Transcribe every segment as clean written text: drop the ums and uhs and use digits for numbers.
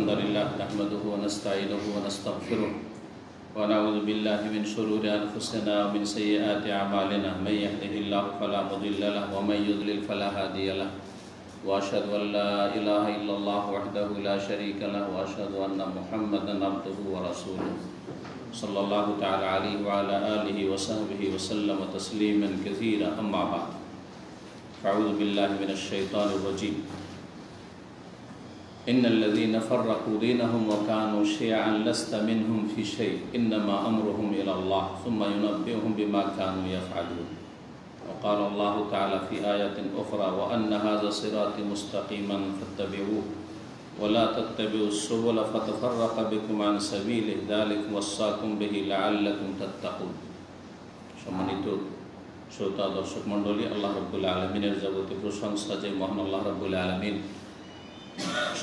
الحمد لله نحمده ونستعينه ونستغفره ونعوذ بالله من شرور أنفسنا ومن سيئات أعمالنا من يهده الله فلا مضل له ومن يضلل فلا هادي له وأشهد أن لا إله إلا الله وحده لا شريك له وأشهد أن محمدا عبده ورسوله صلى الله تعالى عليه وعلى آله وصحبه وسلم تسليما كثيرا أما بعد أعوذ بالله من الشيطان الرجيم إن الذين فرقوا دينهم وكانوا شيعا لست منهم في شيء إنما أمرهم إلى الله ثم ينبئهم بما كانوا يفعلون وقال الله تعالى في آية أخرى وأن هذا صراطي مستقيما فاتبعوه ولا تتبعوا السبل فتفرق بكم عن سبيله ذلك وصاكم به لعلكم تتقون সম্মানিত শ্রোতা দর্শক মণ্ডলী, আল্লাহ রাব্বুল আলামিনের যাবতীয় প্রশংসা যে মহান আল্লাহ রাব্বুল আলামিন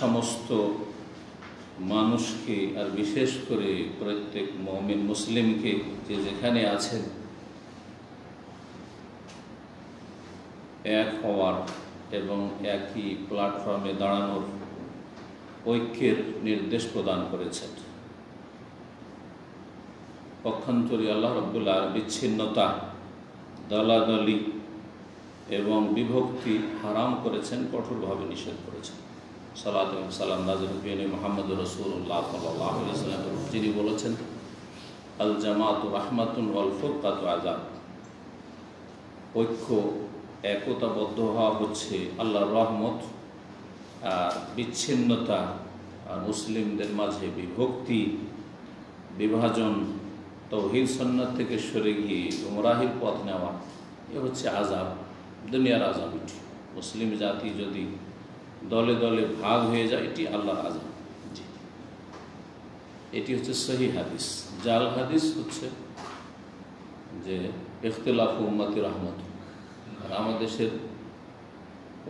সমস্ত মানুষকে আর বিশেষ করে প্রত্যেক মুমিন মুসলিমকে যে যেখানে আছেন এক হওয়ার এবং একই প্ল্যাটফর্মে দাঁড়ানোর ঐক্যের নির্দেশ প্রদান করেছেন। পক্ষান্তরে আল্লাহ রাব্বুল আলামিন বিচ্ছিন্নতা, দলাদলি এবং বিভক্তি হারাম করেছেন, কঠোরভাবে নিষেধ করেছেন। সালাত এবং সালাম নাযিল বিন মুহাম্মদ রাসূলুল্লাহ সাল্লাল্লাহু আলাইহি ওয়াসাল্লাম যিনি বলেছেন আল জামাতু রাহমাতুন ওয়াল ফুরকাতু আযাব, ঐক্য একতাবদ্ধ হওয়া হচ্ছে আল্লাহর রহমত, আর বিচ্ছিন্নতা আর মুসলিমদের মাঝে বিভক্তি, বিভাজন, তাওহীদ সুন্নাত থেকে সরে গিয়ে গুমরাহির পথ নেওয়া, এ হচ্ছে আযাব, দুনিয়ার আযাব। মুসলিম জাতি যদি দলে দলে ভাগ হয়ে যায় এটি আল্লাহর আযাব। এটি হচ্ছে সহিহ হাদিস। জাল হাদিস হচ্ছে যে ইখতিলাফু উম্মতি রাহমাত। আর আমাদের দেশের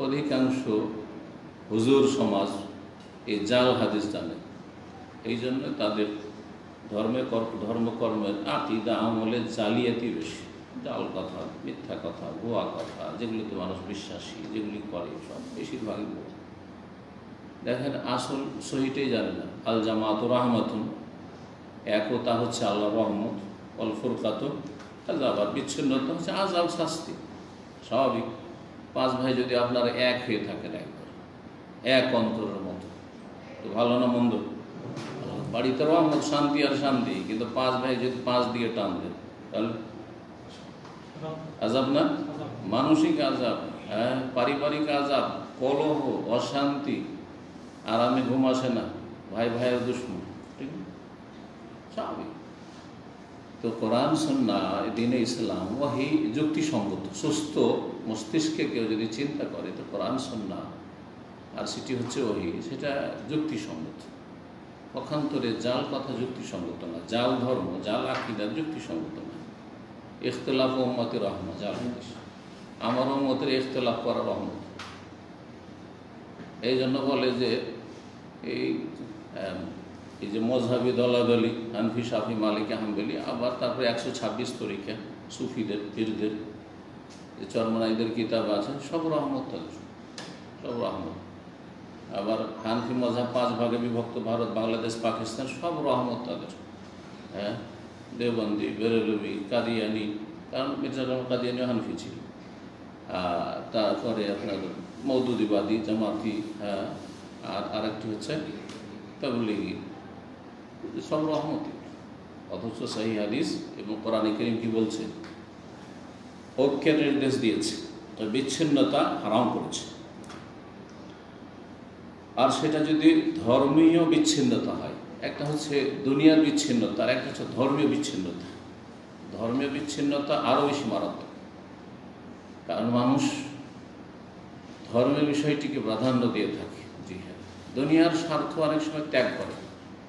অধিকাংশ হুজুর সমাজ এই জাল হাদিস জানে, এই জন্য তাদের ধর্মকর্মের আকীদা আমলে জালিয়াতি বেশি, জাল কথা, মিথ্যা কথা, ভুয়া কথা, যেগুলিতে মানুষ বিশ্বাসী, যেগুলি করে সব বেশিরভাগই ভুয়া। দেখেন আসল সহিটাই জানে না। আল জামাতু রাহমাতুন, একতা হচ্ছে আল্লাহর রহমত, অল ফুরকাতু আযাব, আর বিচ্ছিন্নতা হচ্ছে আযাব, শাস্তি। স্বাভাবিক, পাঁচ ভাই যদি আপনারা এক হয়ে থাকেন, একবার এক অন্তরের মতো, তো ভালো না মন্দ? বাড়িতে রহমত, শান্তি আর শান্তি, কিন্তু পাঁচ ভাই যদি পাঁচ দিয়ে টান দেন তাহলে আযাব না? মানসিক আযাব, হ্যাঁ, পারিবারিক আযাব, কলহ, অশান্তি, আরামে ঘুম আসে না, ভাই ভাইয়ের দুশমন, ঠিক না? স্বাভাবিক। তো কোরআন সুন্নাহ, দ্বীনে ইসলাম, ওয়াহি যুক্তিসঙ্গত। সুস্থ মস্তিষ্কে কেউ যদি চিন্তা করে তো কোরআন সুন্নাহ আর সেটি হচ্ছে ওয়াহি, সেটা যুক্তিসঙ্গত। পক্ষান্তরে জাল কথা যুক্তিসঙ্গত না, জাল ধর্ম, জাল আকীদা যুক্তিসঙ্গত না। ইখতিলাফ উম্মতি রাহমা, জাল হাদিস। আমার উম্মতের ইখতিলাফ করা রহমত। এই জন্য বলে যে এই যে মজহাবি দলাদলি, হানফি, শাফি, মালিকি, হাম্বলি, আবার তারপরে 126 তরিকা সুফিদের, পীরদের, যে চরমনাইদের কিতাব আছে, সব রহমত তাদের, সব রহমত। আবার হানফি মজহাব 5 ভাগে বিভক্ত, ভারত, বাংলাদেশ, পাকিস্তান, সব রহমত তাদের। হ্যাঁ, দেওবন্দি, বেরেলভি, কাদিয়ানি, কারণ মির্জা জাফর কাদিয়ানি হানফি ছিল। তারপরে আপনার মওদুদিবাদী, জামাতি, হ্যাঁ, আর আরেকটি হচ্ছে তাবলীগী, সব রহমতি। অথচ সহিহ হাদিস এবং কোরআনে কারীম কি বলছে? ঐক্যের নির্দেশ দিয়েছে, বিচ্ছিন্নতা হারাম করেছে। আর সেটা যদি ধর্মীয় বিচ্ছিন্নতা হয়, একটা হচ্ছে দুনিয়ার বিচ্ছিন্নতা আর একটা হচ্ছে ধর্মীয় বিচ্ছিন্নতা। ধর্মীয় বিচ্ছিন্নতা আরও বেশি মারাত্মক, কারণ মানুষ ধর্মের বিষয়টিকে প্রাধান্য দিয়ে থাকে। জি হ্যাঁ, দুনিয়ার স্বার্থ অনেক সময় ত্যাগ করে,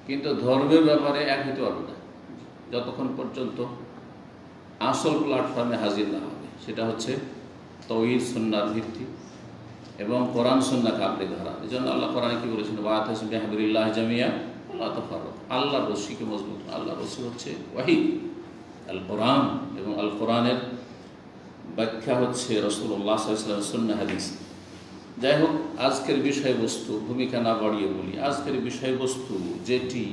কিন্তু ধর্মের ব্যাপারে এক হতে পারবে না যতক্ষণ পর্যন্ত আসল প্ল্যাটফর্মে হাজির না হবে। সেটা হচ্ছে তাওহীদ সুন্নাহর ভিত্তি এবং কোরআন সুন্নাহকে আঁকড়ে ধরা। এই জন্য আল্লাহ কোরআনে কি বলেছেন? ওয়াতাসিমু বিহাবলিল্লাহি জামিআন ওয়া লা তাফাররাকু। আল্লাহর রশিকে মজবুত। আল্লাহর রশি হচ্ছে ওয়াহী, আল কোরআন, এবং আল কোরআনের ব্যাখ্যা হচ্ছে রাসূলুল্লাহ সাল্লাল্লাহু আলাইহি ওয়াসাল্লামের সুন্নাহ হাদিস। যাই হোক, আজকের বিষয়বস্তু ভূমিকা না বাড়িয়ে বলি। আজকের বিষয়বস্তু যেটি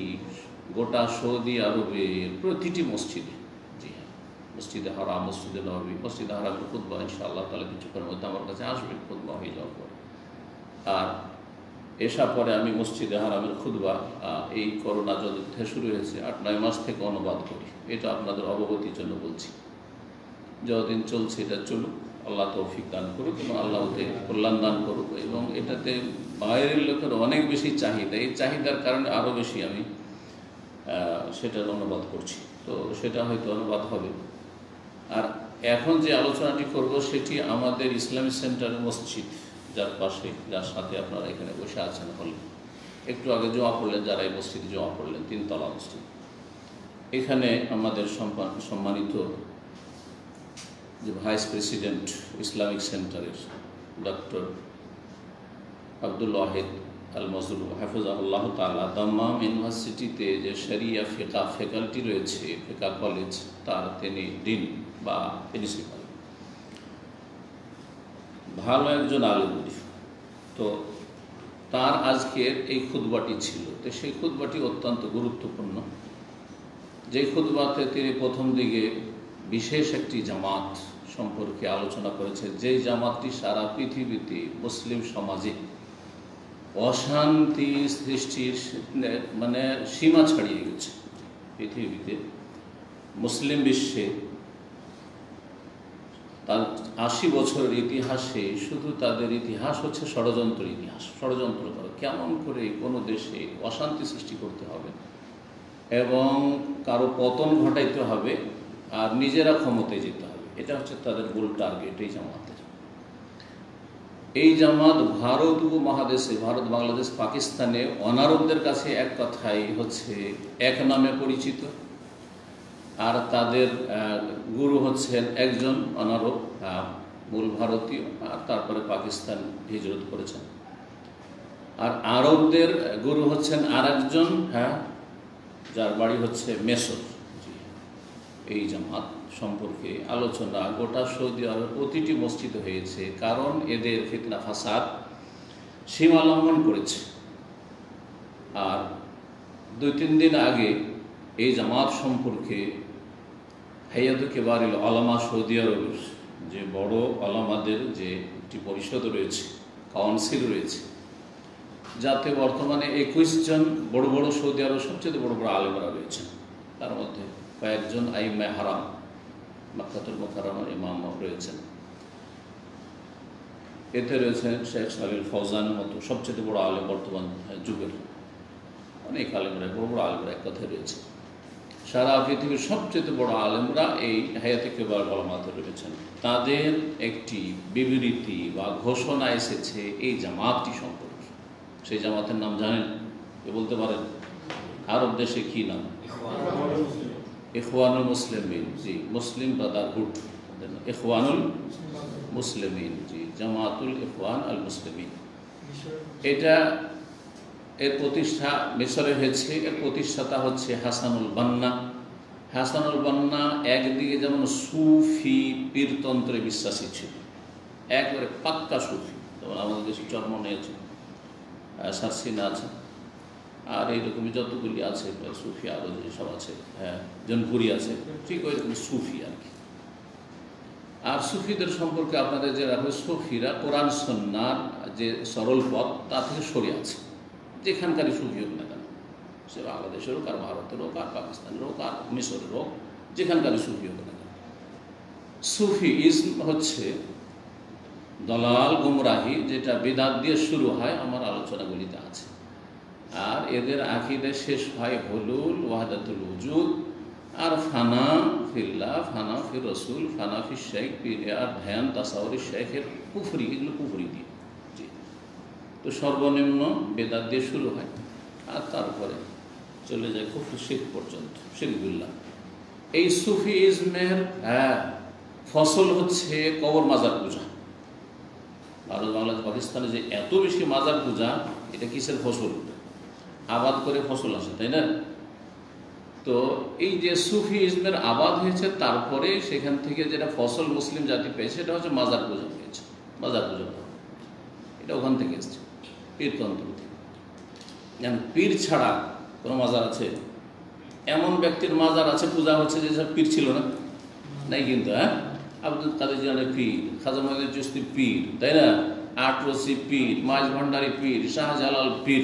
গোটা সৌদি আরবের প্রতিটি মসজিদে, জি হ্যাঁ, মসজিদে হারাম, মসজিদে নববী, মসজিদে হারামের খুতবা ইনশাআল্লাহ তাআলা কিছুক্ষণের মধ্যে আমার কাছে আসবে, খুতবা হয়ে যাওয়ার পর। আর এসা পরে আমি মসজিদে হারামের খুতবা এই করোনা যুদ্ধে শুরু হয়েছে 8-9 মাস থেকে অনুবাদ করি। এটা আপনাদের অবগতির জন্য বলছি। যতদিন চলছে এটা চলুক, আল্লাহ তৌফিক দান করুক এবং আল্লাহ ওতে কল্যাণ দান করুক। এবং এটাতে বাইরের লোকের অনেক বেশি চাহিদা, এই চাহিদার কারণে আরও বেশি আমি সেটার অনুবাদ করছি। তো সেটা হয়তো অনুবাদ হবে। আর এখন যে আলোচনাটি করব সেটি আমাদের ইসলামিক সেন্টারের মসজিদ, যার পাশে, যার সাথে আপনারা এখানে বসে আছেন হলে, একটু আগে জমা পড়লেন যারা এই মসজিদে জমা পড়লেন, 3 তলা মসজিদ। এখানে আমাদের সম্মানিত যে ভাইস প্রেসিডেন্ট ইসলামিক সেন্টারের ডক্টর আব্দুল ওয়াহিদ আল মজলু হাফিজাহুল্লাহ তাআলা, দাম্মাম ইউনিভার্সিটিতে যে শরিয়া ফিকা ফ্যাকাল্টি রয়েছে, ফিকা কলেজ, তার তিনি ডিন বা প্রিন্সিপাল, ভালো একজন আলেম। তো তার আজকের এই খুতবাটি ছিল। তো সেই খুতবাটি অত্যন্ত গুরুত্বপূর্ণ। যে খুতবাতে তিনি প্রথম দিকে বিশেষ একটি জামাত সম্পর্কে আলোচনা করেছে, যেই জামাতটি সারা পৃথিবীতে মুসলিম সমাজে অশান্তি সৃষ্টির মানে সীমা ছাড়িয়ে গেছে। পৃথিবীতে মুসলিম বিশ্বে তার 80 বছরের ইতিহাসে শুধু তাদের ইতিহাস হচ্ছে ষড়যন্ত্রের ইতিহাস। ষড়যন্ত্র করে কেমন করে কোনো দেশে অশান্তি সৃষ্টি করতে হবে এবং কারো পতন ঘটাইতে হবে আর নিজেরা ক্ষমতায় যেতে হবে, এটা হচ্ছে তাদের মূল টার্গেট এই জামাতের। এই জামাত ভারত উপমহাদেশে, ভারত, বাংলাদেশ, পাকিস্তানে অনারবদের কাছে এক কথাই হচ্ছে এক নামে পরিচিত। আর তাদের গুরু হচ্ছেন একজন অনারব, মূল ভারতীয়, আর তারপরে পাকিস্তান হিজরত করেছেন। আর আরবদের গুরু হচ্ছেন আরেকজন, যার বাড়ি হচ্ছে মেসর। এই জামাত সম্পর্কে আলোচনা গোটা সৌদি আরবের প্রতিটি মসজিদে হয়েছে, কারণ এদের ফিতনা ফাসাদ সীমা লঙ্ঘন করেছে। আর 2-3 দিন আগে এই জামাত সম্পর্কে হাইয়াত কিবারিল উলামা সৌদি আরবের যে বড় আলেমদের যে একটি পরিষদ রয়েছে, কাউন্সিল রয়েছে, যাতে বর্তমানে 21 জন বড় বড় সৌদি আরবের সবচেয়ে বড় বড় আলেমরা রয়েছেন। তার মধ্যে কয়েকজন আইম্মায়ে হারাম, মক্কাতুল মুকাররমার ইমাম রয়েছেন। এতে রয়েছেন শেখ সালিল ফৌজানের মতো সবচেয়ে বড় আলেম বর্তমান যুগের। অনেক আলেমরা, বড় বড় আলেমরা এক কথায় রয়েছে। সারা পৃথিবীর সবচেয়ে বড় আলেমরা এই হায়াতে কিবারুল উলামাতে রয়েছেন। তাদের একটি বিবৃতি বা ঘোষণা এসেছে এই জামাতটি সম্পর্কে। সেই জামাতের নাম জানেন? কে বলতে পারেন? আরব দেশে কি নাম? ইখওয়ানুল মুসলিমিন। জি, মুসলিম ব্রাদারহুড, ইখওয়ানুল মুসলিমিন। জি, জামাতুল ইখওয়ান আল মুসলিমিন। এটা এর প্রতিষ্ঠা মিশরে হয়েছে। এর প্রতিষ্ঠাতা হচ্ছে হাসানুল বান্না। হাসানুল বান্না একদিকে যেমন সুফি পীরতন্ত্রে বিশ্বাসী ছিল, একবারে পাক্কা সুফি, যেমন আমাদের দেশে জন্ম নিয়েছে, সারসিনা আছে, আর এইরকমই যতগুলি আছে সুফি, আরও যেসব আছে, জনপুরি আছে, ঠিক ওই রকম সুফি আর কি। আর সুফিদের সম্পর্কে আপনাদের যে রাখবে, সুফিরা কোরআন সুন্নাহর যে সরল পথ তা থেকে সরে আছে। যেখানকারই সুফি হোক না কেন, সে বাংলাদেশের হোক, আর ভারতের হোক, আর পাকিস্তানের হোক, আর মিশরের হোক, যেখানকারই সুফি হোক না কেন, সুফিইজম হচ্ছে দলাল গুমরাহি, যেটা বিদআত দিয়ে শুরু হয়, আমার আলোচনাগুলিতে আছে। আর এদের আকীদা শেষ হয় হুলুল, ওয়াহদাতুল উজুদ, আর ফানা ফিল্লাহ, ফানা ফির রসুল, ফানা ফির শেখ, আর ধ্যান, তাসাউরি শেখের কুফরি, এগুলো কুফরি দিয়ে। তো সর্বনিম্ন বেদাত দিয়ে শুরু হয়, আর তারপরে চলে যায় কুফর শিরক পর্যন্ত, শিরক বিল্লাহ। এই সুফিইজমের ফসল হচ্ছে কবর মাজার পূজা। ভারত, বাংলাদেশ, পাকিস্তানে যে এত বেশি মাজার পূজা, এটা কিসের ফসল? আবাদ করে ফসল আসে, তাই না? তো এই যে সুফিইজমের আবাদ হয়েছে, তারপরে সেখান থেকে যেটা ফসল মুসলিম জাতি পেয়েছে, সেটা হচ্ছে মাজার পূজা পেয়েছে। মাজার পূজা এটা ওখান থেকে এসছে, পীরতন্ত্র থেকে। পীর ছাড়া কোনো মাজার আছে? এমন ব্যক্তির মাজার আছে পূজা হচ্ছে যে সব পীর ছিল না, নাই কিন্তু। হ্যাঁ, আব্দুল কাদের জিলানী পীর, খাজা মঈনুদ্দিন চিশতি পীর, তাই না? আটরসি পীর, মাইজ ভান্ডারী পীর, শাহজালাল পীর,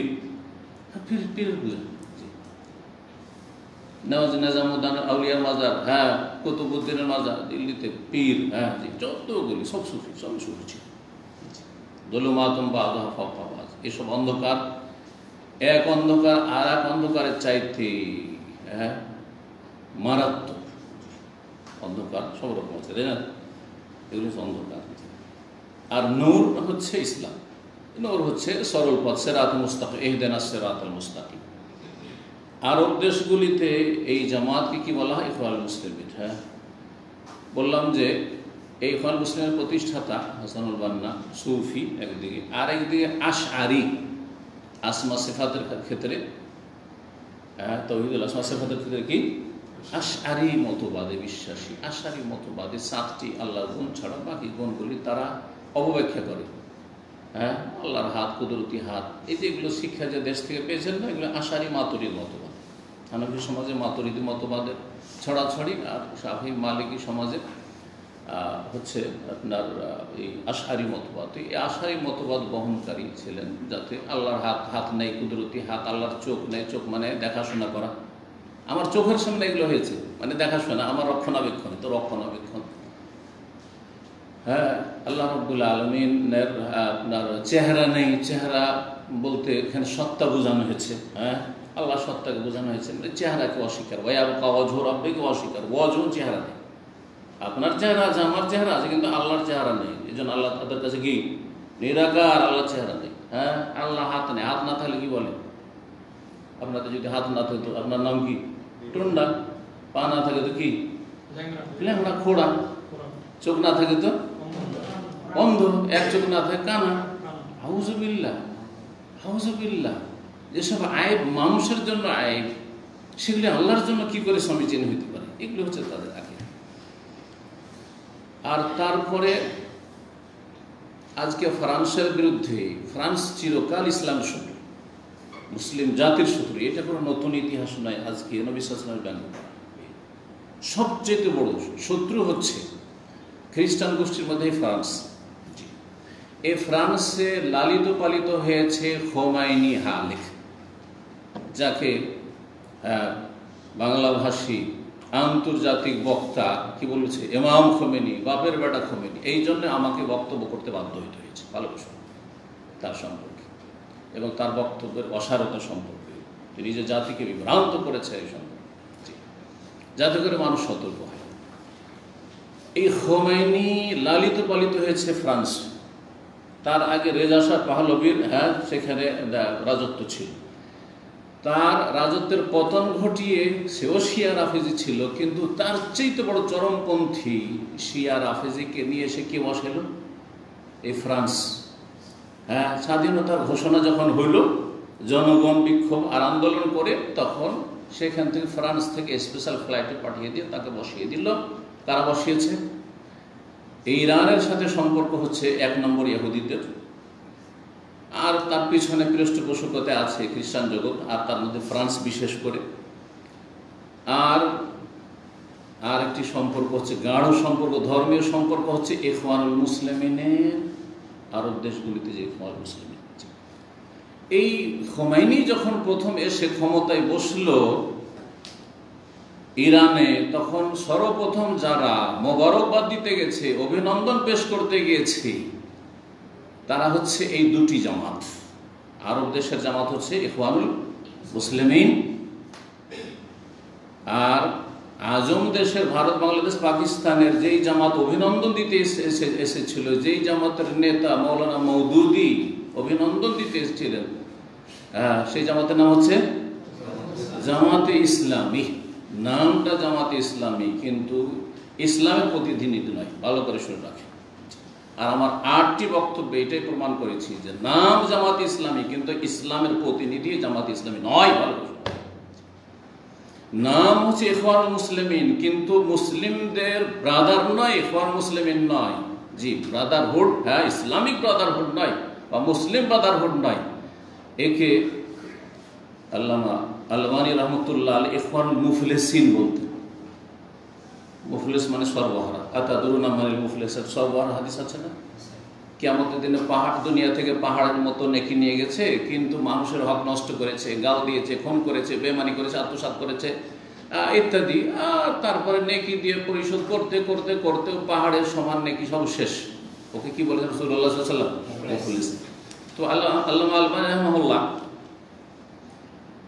পীর পীরের পূজা। নওয়াজ নিজামুদ্দিন আউলিয়ার মাজার, হ্যাঁ, কুতুবউদ্দিনের মাজার দিল্লিতে, পীর, হ্যাঁ, যতগুলি সব সুফি, সব সুফি ছিল। যুলুমাতুন বা'দুহা ফাওকা বা'দ, এসব অন্ধকার, এক অন্ধকার আর এক অন্ধকারের চাইতে হ্যাঁ মারাত্মক অন্ধকার, সব রকম আছে, তাই না? এগুলো হচ্ছে অন্ধকার। আর নূর হচ্ছে ইসলাম, নূর হচ্ছে সরল পথ, সিরাতুল মুস্তাকিম, ইহদিনাস সিরাতাল মুস্তাকিম। আরব দেশগুলিতে এই জামাতকে কি বলা হয়? ইখওয়ানুল মুসলিমিন। হ্যাঁ, বললাম যে এই ইখওয়ানুল মুসলিমের প্রতিষ্ঠাতা হাসানুল বান্না সুফি একদিকে, আর একদিকে আশআরি, আসমা সিফাতের ক্ষেত্রে, হ্যাঁ, তাওহীদুল আসমা সিফাতের ক্ষেত্রে কি আশআরি মতবাদে বিশ্বাসী। আশআরি মতবাদে 7টি আল্লাহর গুণ ছাড়া বাকি গুণগুলি তারা অবব্যাখ্যা করে। হ্যাঁ, আল্লাহর হাত, কুদরতি হাত, এই যে এগুলো শিক্ষা যে দেশ থেকে পেয়েছেন না, এগুলো আশআরি মাতুরিদ মতবাদ। হানাফি সমাজে মাতুরিদি মতবাদের ছড়াছড়ি, আর শাফি মালিকি সমাজে হচ্ছে আপনার এই আশআরি মতবাদ। এই আশআরি মতবাদ বহনকারী ছিলেন, যাতে আল্লাহর হাত নেই, কুদরতি হাত, আল্লাহর চোখ নেই, চোখ মানে দেখাশোনা করা, আমার চোখের সামনে এগুলো হয়েছে মানে দেখাশোনা, আমার রক্ষণাবেক্ষণ, তো রক্ষণাবেক্ষণ। হ্যাঁ, আল্লাহ রাব্বুল আলামিনের আপনার চেহারা নেই, চেহারা বলতে এখানে সত্তা বোঝানো হয়েছে। হ্যাঁ, আল্লাহ সত্তাকে বোঝানো হয়েছে, মানে চেহারাকে অস্বীকার, ওয়ায়াবকা ওয়াজহু রাব্বিকা অস্বীকার, ওয়াজহু চেহারা নেই। আপনার চেহারা আছে, আমার চেহারা আছে, কিন্তু আল্লাহর চেহারা নেই। এই জন্য আল্লাহ তাদের কাছে কি নিরাকার, আল্লাহর চেহারা নেই। হ্যাঁ, আল্লাহ হাত নেই, হাত না থাকলে কি বলে? আপনাদের যদি হাত না থাকতো আপনার নাম কি? টুন্ডা। পা না থাকে তো কি? ল্যাংড়া, খোড়া। চোখ না থাকে তো অন্ধ, এক চোখ না থাকে কানা। আউযুবিল্লাহ, আউযুবিল্লাহ। যেসব আয়েব মানুষের জন্য আয়েব, সেগুলি আল্লাহর জন্য কি করে সমীচীন হইতে পারে? এগুলো হচ্ছে তাদের আকীদা। আর তারপরে আজকে ফ্রান্সের বিরুদ্ধে, ফ্রান্স চিরকাল ইসলামের শত্রু, মুসলিম জাতির শত্রু, এটা কোনো নতুন ইতিহাস নয়। আজকে নবী সাল্লাল্লাহু আলাইহি ওয়াসাল্লামের ব্যঙ্গ করা, সবচেয়ে বড় শত্রু হচ্ছে খ্রিস্টান গোষ্ঠীর মধ্যে ফ্রান্স। এই ফ্রান্সে লালিত পালিত হয়েছে খোমাইনি হালেক, যাকে বাংলাভাষী আন্তর্জাতিক বক্তা কি বলেছে? ইমাম খোমেনি, বাপের বেটা খোমেনি। এই জন্য আমাকে বক্তব্য করতে বাধ্য হইতে হয়েছে ভালোবাসা তার সম্পর্কে এবং তার বক্তব্যের অসারতা সম্পর্কে। তিনি যে জাতিকে বিভ্রান্ত করেছে এই সম্পর্কে, যাতে করে মানুষ সতর্ক হয়। এই খোমেনি লালিত পালিত হয়েছে ফ্রান্স। তার আগে রেজা শাহ পাহলভীর সেখানে রাজত্ব ছিল। তার রাজত্বের পতন ঘটিয়ে সেও শিয়া রাফেজি ছিল, কিন্তু তার চাইতে বড় চরমপন্থী শিয়া রাফেজিকে নিয়ে এসে কে বসাইল? এই ফ্রান্স। হ্যাঁ, স্বাধীনতার ঘোষণা যখন হইল, জনগণ বিক্ষোভ আর আন্দোলন করে, তখন সেখান থেকে ফ্রান্স থেকে স্পেশাল ফ্লাইটে পাঠিয়ে দিয়ে তাকে বসিয়ে দিল। কারা বসিয়েছে? ইরানের সাথে সম্পর্ক হচ্ছে 1 নম্বর ইহুদিদের, আর তার পিছনে পৃষ্ঠপোষকতা আছে খ্রিস্টান জগৎ, আর তার মধ্যে ফ্রান্স বিশেষ করে। আর একটি সম্পর্ক হচ্ছে গাঢ় সম্পর্ক, ধর্মীয় সম্পর্ক হচ্ছে ইখওয়ানুল মুসলিমিনের আরব দেশগুলিতে যে ইখওয়ানুল মুসলিমিন। এই খোমেনি যখন প্রথম এসে ক্ষমতায় বসল ইরানে, তখন সর্বপ্রথম যারা মোবারকবাদ দিতে গেছে, অভিনন্দন পেশ করতে গিয়েছে, তারা হচ্ছে এই দুটি জামাত। আরব দেশের জামাত হচ্ছে ইখওয়ানুল মুসলিমিন, আর আজম দেশের, ভারত, বাংলাদেশ, পাকিস্তানের যেই জামাত অভিনন্দন দিতে এসেছিল, যেই জামাতের নেতা মৌলানা মওদুদি অভিনন্দন দিতে এসেছিলেন, সেই জামাতের নাম হচ্ছে জামাতে ইসলামী। নামটা জামাতে ইসলামী, কিন্তু ইসলামের প্রতিনিধি নয়। ভালো করে শুনে রাখে। আর আমার 8টি বক্তব্যে এটাই প্রমাণ করেছি যে নাম জামাতে ইসলামী, কিন্তু ইসলামের প্রতিনিধি জামাতে ইসলামী নয়। ভালো করে নাম হচ্ছে ইখওয়ানুল মুসলিমিন, কিন্তু মুসলিমদের ব্রাদার নয়, ইখওয়ানুল মুসলিমিন নয়। জি, ব্রাদারহুড, হ্যাঁ, ইসলামিক ব্রাদারহুড নয়, বা মুসলিম ব্রাদারহুড নয়, একে আল্লামা আলবানী রহমতুল্লাহ আলাইহি ইখওয়ানুল মুফলিসিন বলতেন। মুফলিস মানে সর্বহারা। আতাদুরুনা মানিল মুফলিস, সর্বহারা হাদিস আছে না? কিয়ামতের দিনে পাহাড়, দুনিয়া থেকে পাহাড়ের মতো নেকি নিয়ে গেছে, কিন্তু মানুষের হক নষ্ট করেছে, গাল দিয়েছে, খুন করেছে, বেমানি করেছে, আত্মসাৎ করেছে ইত্যাদি। আর তারপরে নেকি দিয়ে পরিশোধ করতে করতে করতে পাহাড়ের সমান নেকি সব শেষ। ওকে কি বলেছেন রাসূলুল্লাহ সাল্লাল্লাহু আলাইহি ওয়াসাল্লাম? মুফলিস। তো আল্লামা আলবানী রাহিমাহুল্লাহ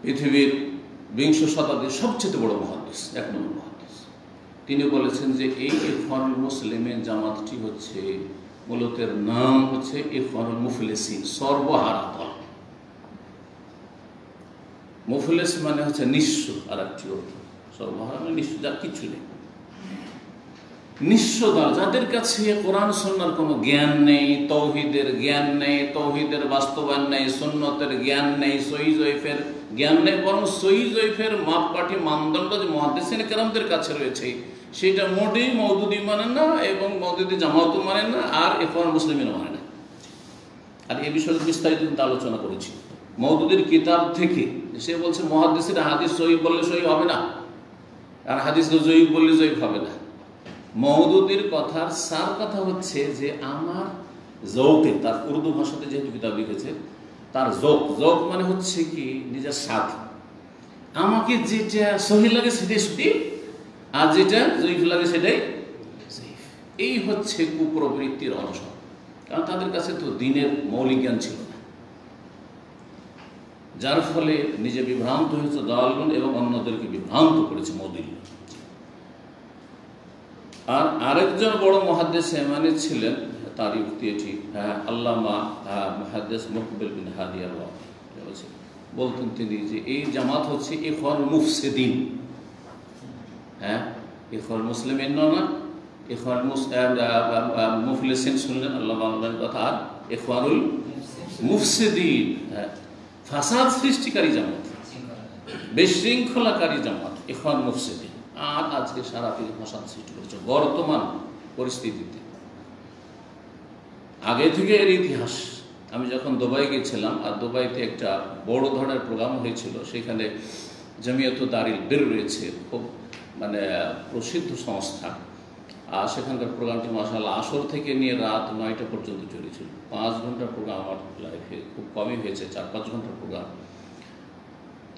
পৃথিবীর 20 শতাব্দীর সবচেয়ে বড় মুহাদ্দিস, 1 নম্বর মুহাদ্দিস। তিনি বলেছেন যে এই ইখওয়ানুল মুসলিমিন জামাতটি হচ্ছে মূলত এর নাম হচ্ছে ইখওয়ানুল মুফলিসিন, সর্বহারা দল। মুফলিস মানে হচ্ছে নিঃস্ব, আর একটি অর্থ সর্বহারা মানে নিঃস্ব, যার কিছু নেই, নিঃস্ব দল, যাদের কাছে কোরআন সুন্নাহর কোনো জ্ঞান নেই, তৌহিদের জ্ঞান নেই, তৌহিদের বাস্তবায়ন নেই, সুন্নতের জ্ঞান নেই, সহিহ জয়ীফের জ্ঞান নেই, বরং সহিহ জয়ীফের মাপকাঠি মানদণ্ড যে মুহাদ্দিসিন কেরামদের কাছে রয়েছে সেটা মোটেই মওদুদি মানে না, এবং মওদুদি জামাতও মানে না, আর ইখওয়ানুল মুসলিমিনও মানে না। আর এই বিষয়ে বিস্তারিত কিন্তু আলোচনা করেছি মওদুদির কিতাব থেকে। সে বলছে মুহাদ্দিসিন হাদিস সহিহ বললে সহিহ হবে না, আর হাদিস জয়ীফ বললে জয়ীফ হবে না। মওদুদির কথার সার কথা হচ্ছে যে আমার জৌকে, তার উর্দু ভাষাতে যেহেতু কিতাব লিখেছে, তার জৌক মানে হচ্ছে কি নিজের স্বাদ, আমাকে যেটা সহিহ লাগে সেটাই সহিহ, আর যেটা জয়ীফ লাগে সেটাই জয়ীফ। এই হচ্ছে কুপ্রবৃত্তির অনসর, কারণ তাদের কাছে তো দিনের মৌলিক জ্ঞান ছিল না, যার ফলে নিজে বিভ্রান্ত হয়েছে দালালগণ এবং অন্যদেরকে বিভ্রান্ত করেছে মওদুদি। আর আরেকজন বড় মুহাদ্দিস মানে ছিলেন, তার যুক্তি এটি, আল্লামা মুহাদ্দিস মুকবিল বিন হাদি আল-ওয়াহিদি বলতেন তিনি যে এই জামাত হচ্ছে ইখওয়ানুল মুফসিদিন। ইখওয়ানুল মুসলিমিন না, ইখওয়ানুল মুফলিসিন শুনলেন আল্লামা আলবানীর কথা, আর ইখওয়ানুল মুফসিদিন ফাসাদ সৃষ্টিকারী জামাত, বিশৃঙ্খলাকারী জামাত ইখওয়ানুল মুফসিদিন। আর আজকে সারা পৃথিবী ফাসাদ সৃষ্টি করেছে বর্তমান পরিস্থিতিতে। আগে থেকে এর ইতিহাস, আমি যখন দুবাই গিয়েছিলাম, আর দুবাইতে একটা বড় ধরনের প্রোগ্রাম হয়েছিল, সেখানে জামিয়াত দারিল বির রয়েছে, খুব মানে প্রসিদ্ধ সংস্থা, আর সেখানকার প্রোগ্রামটি মাশাআল্লাহ আসর থেকে নিয়ে রাত 9টা পর্যন্ত চলেছিল। 5 ঘন্টার প্রোগ্রাম আমার লাইফে খুব কমই হয়েছে, 4-5 ঘন্টার প্রোগ্রাম।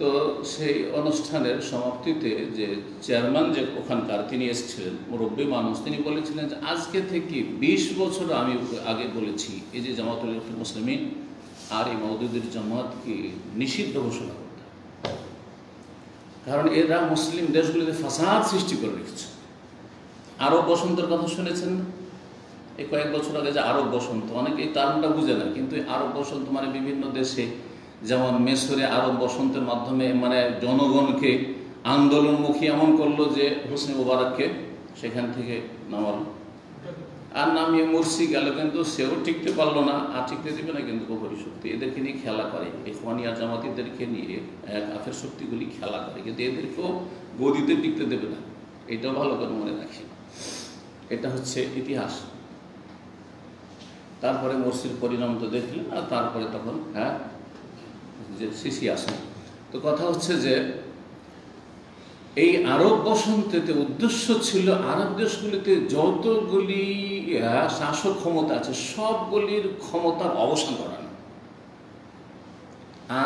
তো সেই অনুষ্ঠানের সমাপ্তিতে যে চেয়ারম্যান যে ওখানকার, তিনি এসেছিলেন, মুরব্বী মানুষ, তিনি বলেছিলেন যে আজকে থেকে 20 বছর আমি আগে বলেছি এই যে জামাতুল মুসলিমিন আর এই মওদুদির জামাতকে নিষিদ্ধ ঘোষণা করতে, কারণ এরা মুসলিম দেশগুলিতে ফাসাদ সৃষ্টি করে রেখেছে। আরব বসন্তের কথা শুনেছেন না? এই কয়েক বছর আগে যে আরব বসন্ত, অনেকে এই টার্মটা বুঝে না, কিন্তু আরব বসন্ত মানে বিভিন্ন দেশে, যেমন মেসরে আরব বসন্তের মাধ্যমে মানে জনগণকে আন্দোলনমুখী এমন করলো যে হোসনি মুবারককে সেখান থেকে নামালো, আর নামিয়ে মুরসি গেল, কিন্তু সেও টিকতে পারলো না, আর টিকতে দেবে না কিন্তু কুফরি শক্তি এদেরকে নিয়ে খেলা করে, ইখওয়ানি আর জামাতিদেরকে নিয়ে কাফের শক্তিগুলি খেলা করে, কিন্তু এদেরকেও গদিতে টিকতে দেবে না। এটাও ভালো করে মনে রাখি, এটা হচ্ছে ইতিহাস। তারপরে মুরসির পরিণাম তো দেখলেন, আর তারপরে তখন যে সিসি আসেন। তো কথা হচ্ছে যে এই আরব বসন্তেতে উদ্দেশ্য ছিল আরব দেশগুলিতে যতগুলি শাসক ক্ষমতা আছে সবগুলির ক্ষমতার অবসান করানো,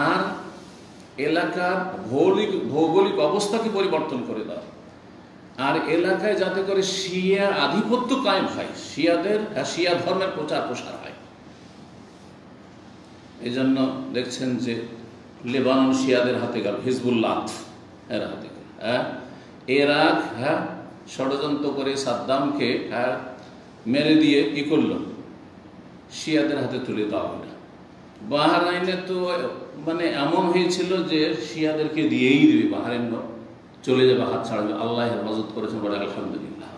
আর এলাকার ভৌগোলিক অবস্থাকে পরিবর্তন করে দেওয়া, আর এলাকায় যাতে করে শিয়া আধিপত্য কায়েম হয়, শিয়া ধর্মের প্রচার প্রসার হয়। এই জন্য দেখছেন যে লেবানন শিয়াদের হাতে গেল, হিজবুল্লাহ এর হাতে গেল, ইরাক ষড়যন্ত্র করে সাদ্দামকে মেরে দিয়ে কি করলো, শিয়াদের হাতে তুলে দেওয়া হলো। বাহরাইনে তো মানে এমন হয়েছিল যে শিয়াদেরকে দিয়েই দেবে, বাহরাইন চলে যাবে, হাত ছাড়বে। আল্লাহ হেফাজত করেছেন, বলে আলহামদুলিল্লাহ।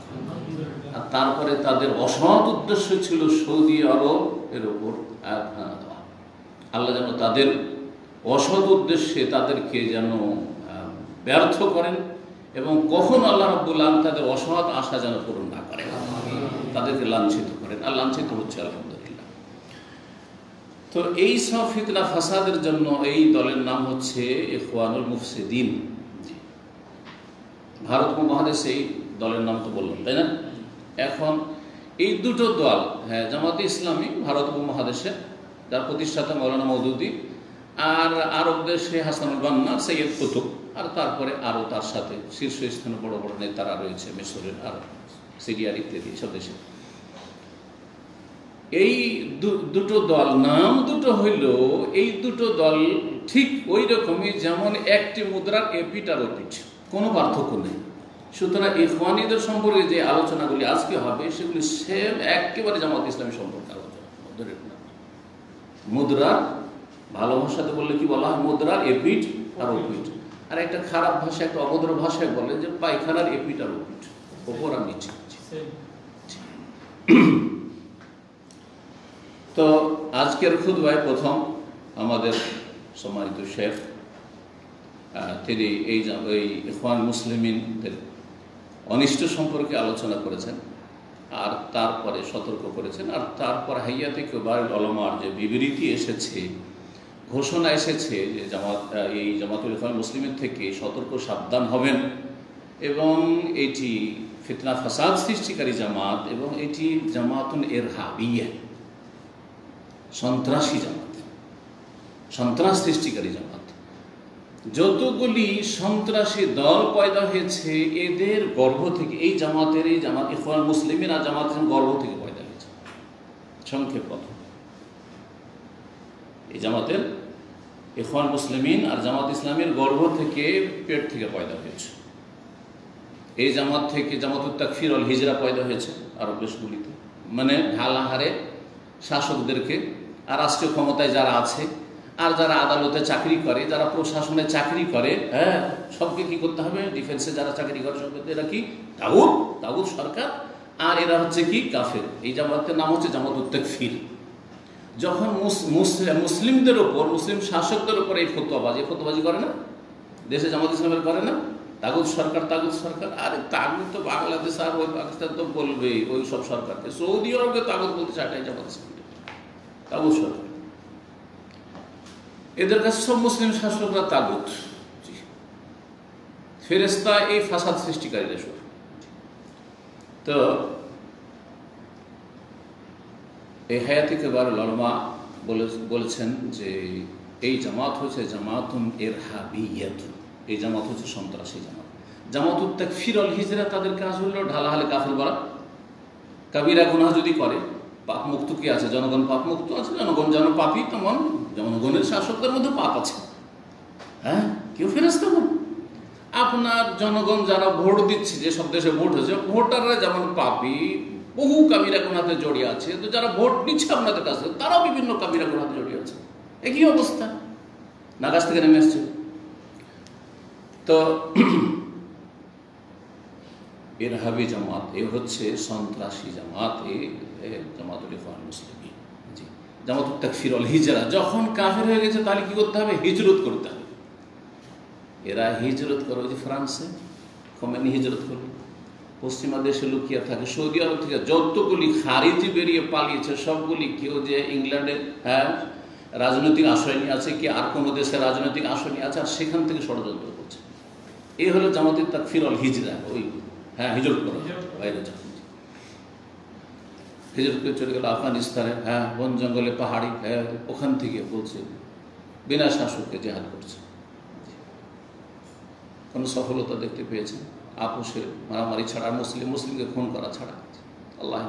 আর তারপরে তাদের অসৎ উদ্দেশ্য ছিল সৌদি আরব এর ওপর আয়াত দেওয়া। আল্লাহ যেন তাদের অসৎ উদ্দেশ্যে তাদেরকে যেন ব্যর্থ করেন, এবং কখন আল্লাহ রাব্বুল আলামিন তাদের অসৎ আশা যেন পূরণ না করেন, তাদেরকে লাঞ্ছিত করেন, আর লাঞ্ছিত হচ্ছে আলহামদুলিল্লাহ। তো এই সব ফিতনা ফাসাদের জন্য এই দলের নাম হচ্ছে ইখওয়ানুল মুফসিদিন। ভারত উপমহাদেশে এই দলের নাম তো বললাম, তাই না? এখন এই দুটো দল, হ্যাঁ, জামাতে ইসলামী ভারত উপমহাদেশে, যার প্রতিষ্ঠাতা মৌলানা মওদুদী, আর আরব দেশে হাসানুল বান্না, সৈয়দ কুতুব, আর তারপরে আরও তার সাথে শীর্ষস্থানে বড় বড় নেতারা রয়েছে মিশরের আর সিরিয়ার ইত্যাদি সব দেশে। এই দুটো দল, নাম দুটো হইল, এই দুটো দল ঠিক ওই রকমই যেমন একটি মুদ্রার এপিট আর ওপিট, কোনো পার্থক্য নেই। সুতরাং ইখওয়ানিদের সম্পর্কে যে আলোচনাগুলি আজকে হবে সেগুলি সেম একেবারে জামাত ইসলামী সম্পর্কে আলোচনা। মুদ্রার, ভালো ভাষাতে বললে কি বলা হয়, মুদ্রার এপিট আর ওপিট। আর একটা খারাপ ভাষা, একটা অভদ্র ভাষায় বলে যে পায়খানার এপিট আর ওপিট, ওপর আর নিচে। তো আজকের খুতবায় প্রথম আমাদের সম্মানিত শেখ তিনি এই ইখওয়ান মুসলিমিনদের অনিষ্ট সম্পর্কে আলোচনা করেছেন, আর তারপরে সতর্ক করেছেন, আর তারপর হাইয়াতে কিবারুল উলামার যে বিবৃতি এসেছে, ঘোষণা এসেছে যে এই জামাতুল ইখওয়ান মুসলিমের থেকে সতর্ক সাবধান হবেন, এবং এটি ফিতনা ফাসাদ সৃষ্টিকারী জামাত, এবং এটি জামাতুন ইরহাবিয়া, সন্ত্রাসী জামাত, সন্ত্রাস সৃষ্টিকারী জামাত। যতগুলি সন্ত্রাসী দল পয়দা হয়েছে এদের গর্ভ থেকে, এই জামাত ইখওয়ান মুসলিমিন আর জামাত গর্ভ থেকে পয়দা হয়েছে। সংক্ষেপ কথা, এই জামাতের ইখওয়ান মুসলিমিন আর জামাত ইসলামের গর্ভ থেকে, পেট থেকে পয়দা হয়েছে। এই জামাত থেকে জামাতুত তাকফির ওয়াল হিজরা পয়দা হয়েছে আরব দেশগুলিতে, মানে ঢালাহারে শাসকদেরকে আর রাষ্ট্রীয় ক্ষমতায় যারা আছে, আর যারা আদালতে চাকরি করে, যারা প্রশাসনে চাকরি করে, হ্যাঁ, সবকে কি করতে হবে, ডিফেন্সে যারা চাকরি করে সবকে এরা কি তাগুত সরকার, আর এরা হচ্ছে কি কাফের। এই জামাতের নাম হচ্ছে জামাতুত তাকফির। যখন মুসলিমদের ওপর, মুসলিম শাসকদের ওপর এই ফতোয়াবাজি করে না, দেশে জামাত ইসলামের করে না, তাগুত সরকার। আরে তাগুত তো বাংলাদেশ আর ওই পাকিস্তান তো বলবে ওই সব সরকারকে, সৌদি আরবকে তাগুত বলতে চাটাই জামাত ইসলাম, তাগুত সরকার। এদের কাছে সব মুসলিম শাসকরা তাগুত, ফেরেশতা, এই ফাসাদ সৃষ্টিকারীরা সব। তো এই হায়াতে কিবারুল উলামা বলেছেন যে এই জামাত হচ্ছে জামাতুন ইরহাবিয়াতুন, এই জামাত হচ্ছে সন্ত্রাসী জামাত। জামাতুত তাকফির ওয়াল হিজরা, তাদের কাজ হলো ঢালাহালে কাফের বলা। কাবিরা গুনাহ যদি করে, পাপ মুক্ত কি আছে, জনগণ পাপ মুক্ত আছে, জনগণ যেন পাপী, তেমন জনগণের শাসকদের মধ্যে পাপ আছে। হ্যাঁ, কেউ ফেরেশতা নন। আপনার জনগণ যারা ভোট দিচ্ছে, যে সব দেশে ভোট হয়েছে, ভোটাররা যেমন পাপী, বহু কাবিরা গুনাহতে জড়িয়ে আছে, তো যারা ভোট নিচ্ছে আপনাদের কাছে তারাও বিভিন্ন কাবিরা গুনাহতে জড়িয়ে আছে। একই অবস্থা, নাগাজ থেকে নেমে এসছে। তো ইরহাবি জামাত, এ হচ্ছে সন্ত্রাসী জামাত, এই জামাতুল ইখওয়ান মুসলিমিন। জি, জামাতুত তাকফির ওয়াল হিজরা। যখন কাফের হয়ে গেছে তাহলে কি করতে হবে, হিজরত করতে হবে। এরা হিজরত করে, যে ফ্রান্সে খোমেনি হিজরত করল, পশ্চিমা দেশে লুকিয়ে থাকে, সৌদি আরব থেকে যতগুলি খারিজি বেরিয়ে পালিয়েছে সবগুলি, কেউ যে ইংল্যান্ডে, হ্যাঁ, রাজনৈতিক আশ্রয় নিয়ে আছে, কি আর কোনো দেশে রাজনৈতিক আশ্রয় নিয়ে আছে, আর সেখান থেকে ষড়যন্ত্র করছে। এই হলো জামাতুত তাকফির ওয়াল হিজরা। ওই, হ্যাঁ, হিজরত করা, বাইরে যান, হিজরত করে চলে গেল আফগানিস্তানে, হ্যাঁ, বন জঙ্গলে, পাহাড়ি, হ্যাঁ, ওখান থেকে বলছে বিনা শাসককে জেহাদ করছে। কোনো সফলতা দেখতে পেয়েছে? আপোষে মারামারি ছাড়া, মুসলিমকে খুন করা ছাড়া, আল্লাহ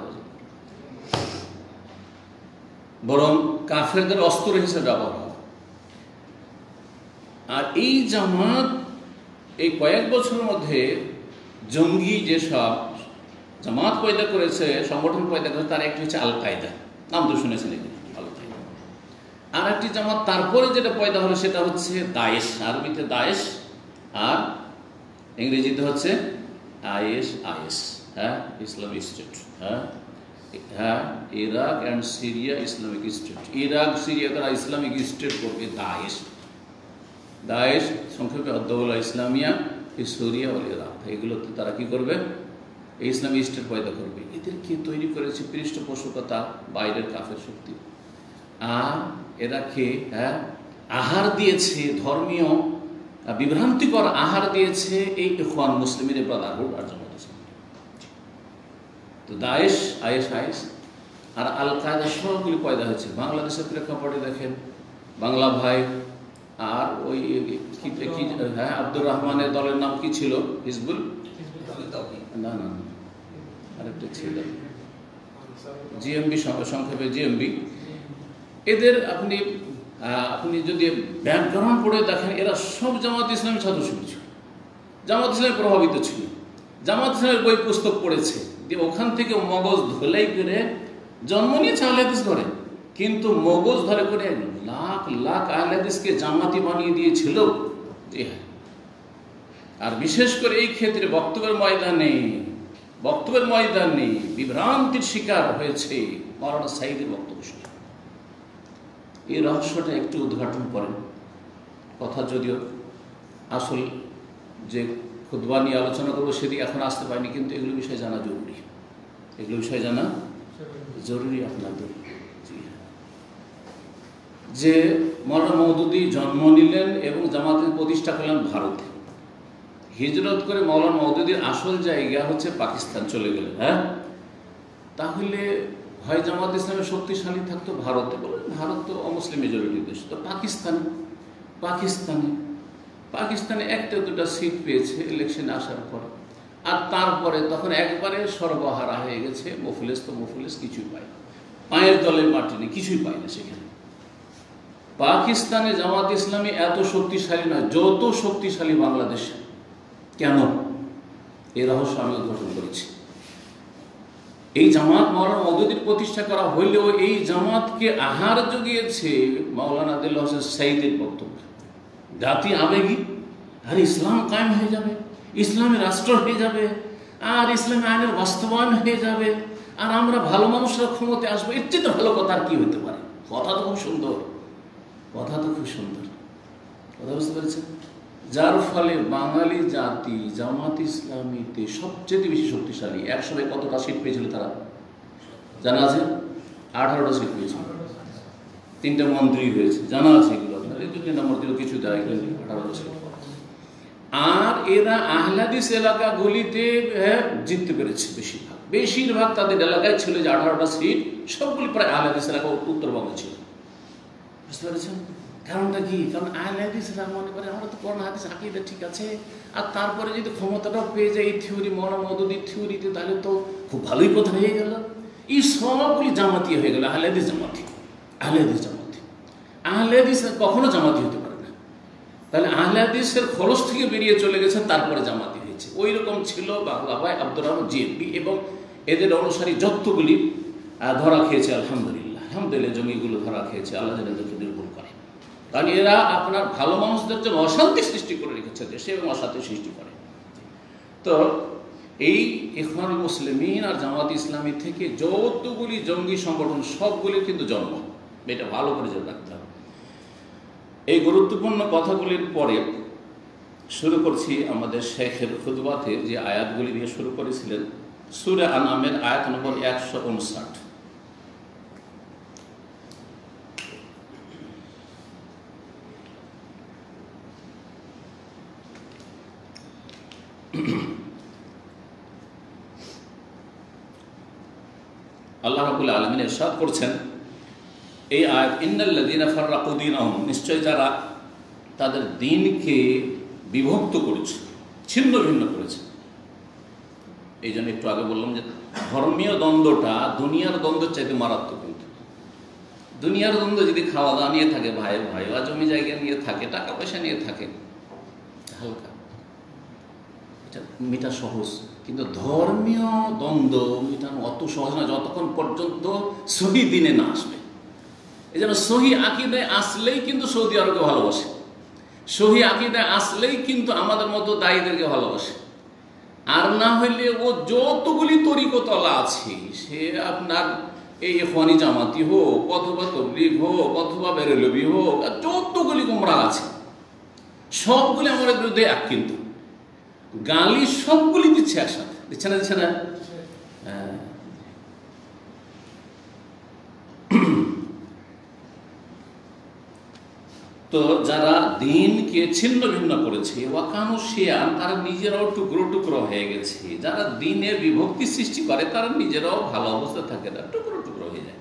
বরং কাফেরদের অস্ত্র হিসেবে ব্যবহার হয়। আর এই জামাত এই কয়েক বছরের মধ্যে জঙ্গি যেসব জামাত পয়দা করেছে, সংগঠন পয়দা করেছে, তার একটি হচ্ছে আল কায়দা, নাম তো শুনেছেন এখানে, আল কায়দা। আর একটি জামাত তারপরে যেটা পয়দা হলো সেটা হচ্ছে দায়েশ, আরবিতে দায়েশ, আর ইংরেজিতে হচ্ছে ISIS, হ্যাঁ, ইসলামিক স্টেট। হ্যাঁ, Iraq and Syria Islamic state. Iraq Syria তারা ইসলামিক স্টেট করবে, দায়েশ সংক্ষেপে আদ-দাওলা ইসলামিয়া ফি সুরিয়া ওয়াল ইরাক। এগুলোতে তারা কি করবে, এই ইসলামিক স্টেট পয়দা করবে। এদের কে তৈরি করেছে? পৃষ্ঠপোষকতা বাইরের কাফের শক্তি। আর এরা কে আহার দিয়েছে, ধর্মীয় বিভ্রান্তিকর আহার দিয়েছে এই ইখওয়ান মুসলিমের ব্রাদারহুড আর জামাত ইসলামী। তো দায়েশ, আইএস আর আল কায়দা সবগুলি পয়দা হয়েছে বাংলাদেশের প্রেক্ষাপটে। দেখেন বাংলা ভাই আর ওই আব্দুর রহমানের দলের নাম কি ছিল? হিজবুল, না না আরেকটা ছিল জিএমবি, সংক্ষেপে জিএমবি। এদের আপনি যদি ব্যাকগ্রাউন্ড পড়ে দেখেন, এরা সব জামাত ইসলামী ছাত্র শিবির ছিল, জামাত ইসলামী প্রভাবিত ছিল, জামাত ইসলামের বই পুস্তক পড়েছে, দিয়ে ওখান থেকে মগজ ধোলাই করে জন্ম নিয়েছে আহলে হাদিস ঘরে। কিন্তু মগজ ধরে করে লাখ লাখ আহলে হাদিসকে জামাতি বানিয়ে দিয়েছিল। জি হ্যাঁ, আর বিশেষ করে এই ক্ষেত্রে বক্তব্যের ময়দানে বিভ্রান্তির শিকার হয়েছে মাওলানা সাঈদীর বক্তব্য শুনে। এই রহস্যটা একটু উদ্ঘাটন করেন। কথা যদিও আসল যে খুতবা নিয়ে আলোচনা করবো সেদিকে এখন আসতে পারিনি, কিন্তু এগুলো বিষয়ে জানা জরুরি, আপনাদের। যে মাওলানা মওদুদী জন্ম নিলেন এবং জামাতের প্রতিষ্ঠা করলেন ভারতে। হিজরত করে মাওলানা মওদুদীর আসল জায়গা হচ্ছে পাকিস্তান চলে গেলেন। তাহলে হয় জামাত ইসলামের শক্তিশালী থাকতো ভারতে, বলে ভারত তো অমুসলিম মেজরিটি দেশ, তো পাকিস্তানে একটা দুটা সিট পেয়েছে ইলেকশনে আসার পর, আর তারপরে তখন একবারে সর্বহারা হয়ে গেছে। মুফলিস কিছুই পায় না, পায়ের তলের মাটি নেই, কিছুই পায় না সেখানে। পাকিস্তানে জামাত ইসলামী এত শক্তিশালী নয় যত শক্তিশালী বাংলাদেশে। কেন? এই রহস্য আমি উদ্ঘাটন করেছি। এই জামাত মাওলানা মওদুদীর প্রতিষ্ঠা করা হইলেও এই জামাতকে আহার জুগিয়েছে মাওলানা দিল হোসেন সাঈদীর বক্তব্য। জাতি আবেগী, আর ইসলাম কায়েম হয়ে যাবে, ইসলামী রাষ্ট্র হয়ে যাবে, আর ইসলামী আইনের বাস্তবায়ন হয়ে যাবে, আর আমরা ভালো মানুষরা ক্ষমতায় আসবো। এর চেয়ে তো ভালো কথা আর কি হতে পারে? কথা তো খুব সুন্দর, কথা বুঝতে পেরেছেন? যার ফলে বাঙালি জাতি জামাত ইসলামীতে সবচেয়ে বেশি শক্তিশালী। একসময় কতটা সিট পেয়েছিল তারা জানা আছে? 18টা সিট পেয়েছিল, 3টা মন্ত্রী হয়েছে, জানা আছে এগুলো আপনার। এই 2 নম্বর দিল কিছু দেয়, 18টা সিট। আর এরা আহলে হাদিস এলাকাগুলিতে জিততে পেরেছে বেশিরভাগ তাদের এলাকায় ছিল যে 18টা সিট, সবগুলি প্রায় আহলে হাদিস এলাকা উত্তরবঙ্গে ছিল। বুঝতে পেরেছেন কারণটা কি? কারণ আহলে হাদিসরা মনে করে আমরা তো কোরআন হাদিস আকীদা ঠিক আছে, আর তারপরে যদি ক্ষমতাটাও পেয়ে যায় এই থিওরি, মাওলানা মওদুদীর থিওরিতে, তাহলে তো খুব ভালোই কথা হয়ে গেল। এই সবগুলি জামাতি হয়ে গেল, আহলে হাদিস জামাতি। আহলে হাদিস কখনো জামাতি হতে পারে না। তাহলে আহলে হাদিসের খরচ থেকে বেরিয়ে চলে গেছে, তারপরে জামাতি হয়েছে। ওই রকম ছিল বাংলা ভাই আব্দুর রহমান জিএমপি এবং এদের অনুসারী যতগুলি ধরা খেয়েছে। আলহামদুলিল্লাহ জমিগুলো ধরা খেয়েছে। আল্লাহ যেন এদেরকে নির্মূল করে। কারণ এরা আপনার ভালো মানুষদের জন্য অশান্তি সৃষ্টি করে রেখেছে দেশে, এবং অশান্তি সৃষ্টি করে। তো এই ইখওয়ানুল মুসলিমিন আর জামাত ইসলামী থেকে যতগুলি জঙ্গি সংগঠন সবগুলির কিন্তু জন্ম, এটা ভালো করে জেনে রাখতে হবে। এই গুরুত্বপূর্ণ কথাগুলির পরে শুরু করছি আমাদের শেখের খুতবাতে যে আয়াতগুলি দিয়ে শুরু করেছিলেন। সূরা আনআমের আয়াত নম্বর 159। আল্লাহ রাব্বুল আলামিন ইরশাদ করছেন এই আয়াত, ইন্নাল্লাযীনা ফাররাকু দীনাহুম, নিশ্চয় যারা তাদের দ্বীনকে বিভক্ত করেছে, ছিন্ন ভিন্ন করেছে। এই জন্য একটু আগে বললাম যে ধর্মীয় দ্বন্দ্বটা দুনিয়ার দ্বন্দ্বের চাইতে মারাত্মক। কিন্তু দুনিয়ার দ্বন্দ্ব যদি খাওয়া দাওয়া নিয়ে থাকে, ভাই বা জমি জায়গা নিয়ে থাকে, টাকা পয়সা নিয়ে থাকে, হালকা, এটা মেটা সহজ। কিন্তু ধর্মীয় দ্বন্দ্ব মেটানো অত সহজ না যতক্ষণ পর্যন্ত সহি দিনে না আসবে। এই জন্য সহি আকীদায় আসলেই কিন্তু সৌদি আরবকে ভালোবাসে, সহি আকীদায় আসলেই কিন্তু আমাদের মতো দায়ীদেরকে ভালোবাসে। আর না হইলে ও যতগুলি তরিকতলা আছে, সে আপনার এই ইখওয়ানি জামাতি হোক, অথবা তবলিগ হোক, অথবা বেরেলভি হোক, আর যতগুলি গোমরাহ আছে সবগুলি আমাদের বিরুদ্ধে এক। কিন্তু গালি সবগুলি দিচ্ছে একসাথে, দিচ্ছে না? তো যারা দিনকে ছিন্ন ভিন্ন করেছে, ওয়াকানু শিয়ান, তারা নিজেরাও টুকরো টুকরো হয়ে গেছে। যারা দিনে বিভক্তি সৃষ্টি করে তারা নিজেরাও ভালো অবস্থায় থাকে না, টুকরো টুকরো হয়ে যায়।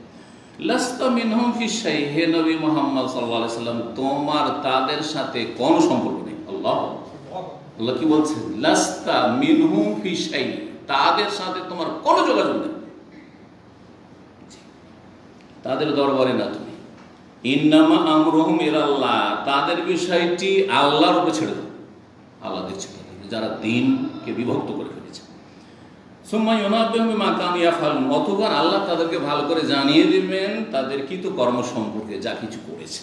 লাস্তা মিনহুম ফি শাই, হে নবী মুহাম্মদ সাল্লাল্লাহু আলাইহি সাল্লাম, তোমার তাদের সাথে কোনো সম্পর্ক নেই। আল্লাহ কি বলছেন? লাস্তা মিনহুম ফি শাই, তাদের সাথে তোমার কোনো যোগাযোগ নেই, তাদের দরবারে না তুমি। ইন্নামা আমরুহুম ইলাল্লাহ, তাদের বিষয়টি আল্লাহর উপর ছেড়ে দাও, আল্লাহ দেখছে যারা দিনকে বিভক্ত করে ফেলেছে। সুম্মা ইউনাব্বিহুম বিমা কানু ইয়াফআলুন, অতঃপর আল্লাহ তাদেরকে ভালো করে জানিয়ে দিবেন তাদের কৃত কর্ম সম্পর্কে, যা কিছু করেছে।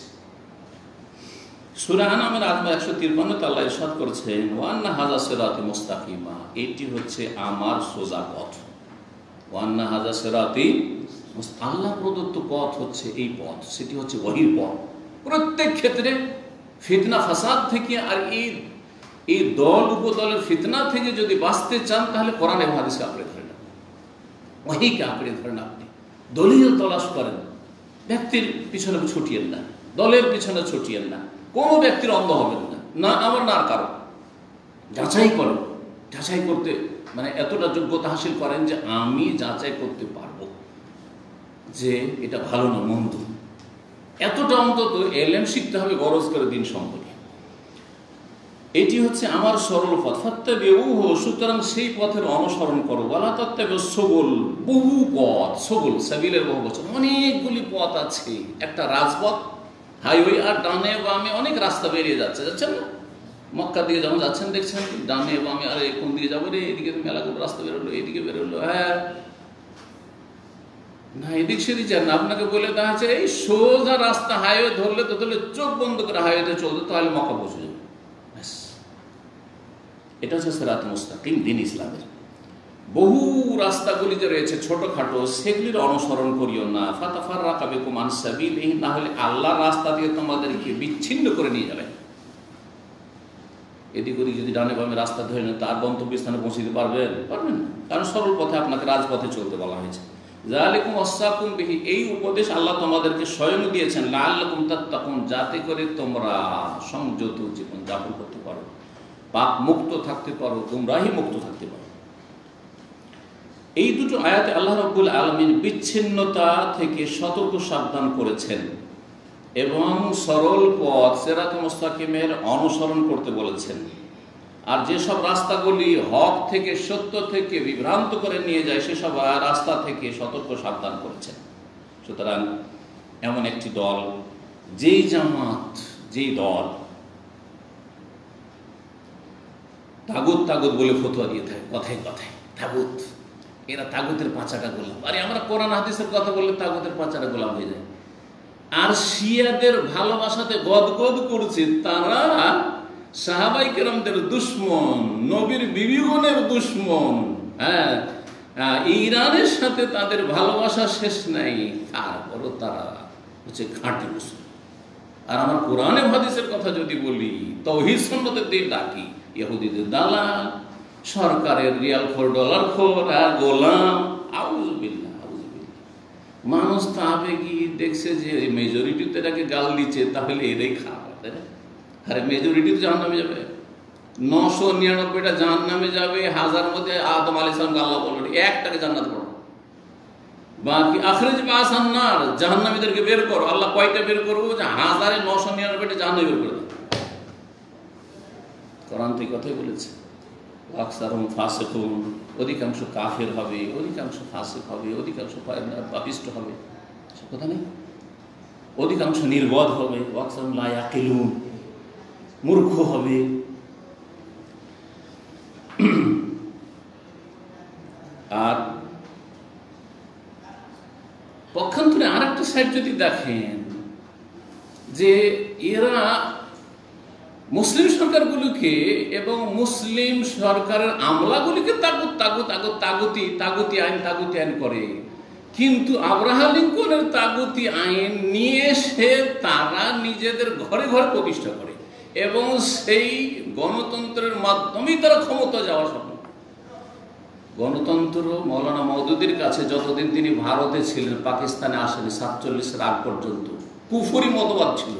সূরা আনআমের 153 আল্লাহ ইরশাদ করেছেন, ওয়া আন্না হাযা সিরাতি মুস্তাকিমা, এটি হচ্ছে আমার সোজা পথ। ওয়া আন্না হাযা সিরাতি, আল্লাহ প্রদত্ত পথ হচ্ছে এই পথ, সেটি হচ্ছে ওহীর পথ। প্রত্যেক ক্ষেত্রে ফিতনা ফাসাদ থেকে আর এই দল উপদলের ফিতনা থেকে যদি বাঁচতে চান তাহলে কোরআন এবং হাদিসকে আঁকড়ে ধরেন, ওহীকে আঁকড়ে ধরেন। আপনি দলীয় তলাশ করেন, ব্যক্তির পিছনে ছুটিয়েন না, দলের পিছনে ছুটিয়েন না, কোনো ব্যক্তির অন্ধ হবেন না, না আমার না আর কারো। যাচাই করেন, যাচাই করতে মানে এতটা যোগ্যতা হাসিল করেন যে আমি যাচাই করতে পারবো যে এটা ভালো না মন্দ। এতটা অন্তত এলেম শিখতে হবে গরজ করে দিন সম্পর্কে। এটি হচ্ছে আমার সরল পথ, ফাত্তাবিউহু, সুতরাং সেই পথের অনুসরণ করো। ওয়ালা তাত্তাবিউস সুবুল, বহু পথ, সুবুল সাবিলের বহু বচন, অনেকগুলি পথ আছে। একটা রাজপথ, হাইওয়ে, আর ডানে বামে অনেক রাস্তা বেরিয়ে যাচ্ছেন না? মক্কা দিকে যখন যাচ্ছেন দেখছেন ডানে বামে, আরে কোন দিকে যাবো রে, এদিকে মেলাগুলো রাস্তা বেরোলো, এদিকে বেরোলো, হ্যাঁ না এদিক সেদিক যান না, আপনাকে বলে দেওয়া হচ্ছে এই সোজা রাস্তা, হাইওয়ে ধরলে তো ধরলে চোখ বন্ধ করে হাইওয়েতে চলতে, তাহলে মক্কা পৌঁছে যাবে। এটা হচ্ছে সিরাত মুস্তাকিম, দিন ইসলামের। বহু রাস্তাগুলি যে রয়েছে ছোটখাটো, সেগুলির অনুসরণ করিও না। ফাতাফাররাকা বিকুম আন সাবিলিহি, না হলে আল্লাহর রাস্তা দিয়ে তোমাদেরকে বিচ্ছিন্ন করে নিয়ে যাবে। এদিক ওদিক যদি ডানে বামে রাস্তা ধরে নেন, তার গন্তব্যস্থানে পৌঁছতে পারবেন? পারবেন না, কারণ সরল পথে আপনাকে রাজপথে চলতে বলা হয়েছে। যালিকুম ওয়াসাকুম বিহি, এই উপদেশ আল্লাহ তোমাদেরকে স্বয়ং দিয়েছেন। লাআল্লাকুম তাত্তাকুন, যাতে করে তোমরা সংযত জীবন যাপন করতে পারো, পাপ মুক্ত থাকতে পারো, গুমরাহি মুক্ত থাকতে পারো। এই দুটো আয়াতে আল্লাহ রাব্বুল আলামিন বিচ্ছিন্নতা থেকে সতর্ক সাবধান করেছেন এবং সরল পথ সিরাত মুস্তাকিমের অনুসরণ করতে বলেছেন। আর যেসব রাস্তাগুলি হক থেকে, সত্য থেকে বিভ্রান্ত করে নিয়ে যায়, সেসব রাস্তা থেকে সতর্ক সাবধান করেছেন। সুতরাং এমন একটি দল, যেই জামাত, যেই দল তাগুত তাগুত বলে ফতোয়া দিয়ে থাকে, কথায় কথায় তাগুত, এরা তাগুতের পাঁচাটা গোলাম। আরে আমরা কোরআন হাদিসের কথা বললে তাগুতের পাঁচাটা গোলাম হয়ে যায়। আর শিয়াদের ভালোবাসাতে গদগদ করছে, তারা সাহাবাই কেরামদের দুশ্মন, নবীর বিবিগণের দুশ্মন। হ্যাঁ, ইরানের সাথে তাদের ভালোবাসা শেষ নাই, তারপরও তারা হচ্ছে খাঁটি মুসলিম। আর আমার কোরআনে হাদিসের কথা যদি বলি, তাওহীদ সুন্নতের দিকে ডাকি, ইহুদিদের দালাল, সরকারের রিয়াল খোর, ডলার খোর, গোলাম। আউযুবিল্লাহ, আউযুবিল্লাহ। মানুষ তো আবেগী দেখছে যে মেজরিটিতে এটাকে গাল দিচ্ছে, তাহলে এটাই খারাপ, তাই না? আরে মেজরিটি তো জাহান্নামে যাবে, 999টা জাহান্নামে যাবে। 1000 মধ্যে আদম আলাইহিস সালামকে আল্লাহ বলবেন একটাকে জান্নাত করো, বাকি আখরিজ বাসান নার, জাহান্নামীদেরকে বের করো। আল্লাহ কয়টা বের করবো? যে 1099টা জাহান্নামে বের করে দেবে। কোরআন থেকে কথাই বলেছে, আকসারুহুম ফাসিকুন, অধিকাংশ কাফের হবে, অধিকাংশ ফাসিক হবে, অধিকাংশ পাপিষ্ট হবে, সে কথা নেই। অধিকাংশ নির্বোধ হবে, আকসারুহুম লা ইয়াকিলুন, মূর্খ হবে। আর পক্ষান্তরে আর একটা সাইড যদি দেখেন, যে এরা মুসলিম সরকারগুলিকে এবং মুসলিম সরকারের আমলাগুলিকে তাগুতি আইন করে, কিন্তু আব্রাহাম লিঙ্কনের তাগুতি আইন নিয়ে এসে তারা নিজেদের ঘরে ঘরে প্রতিষ্ঠা করে এবং সেই গণতন্ত্রের মাধ্যমেই তারা ক্ষমতা যাওয়া স্বপ্ন। গণতন্ত্র মৌলানা মওদুদির কাছে যতদিন তিনি ভারতে ছিলেন, পাকিস্তানে আসেনি, 47-এর আগ পর্যন্ত কুফরি মতবাদ ছিল।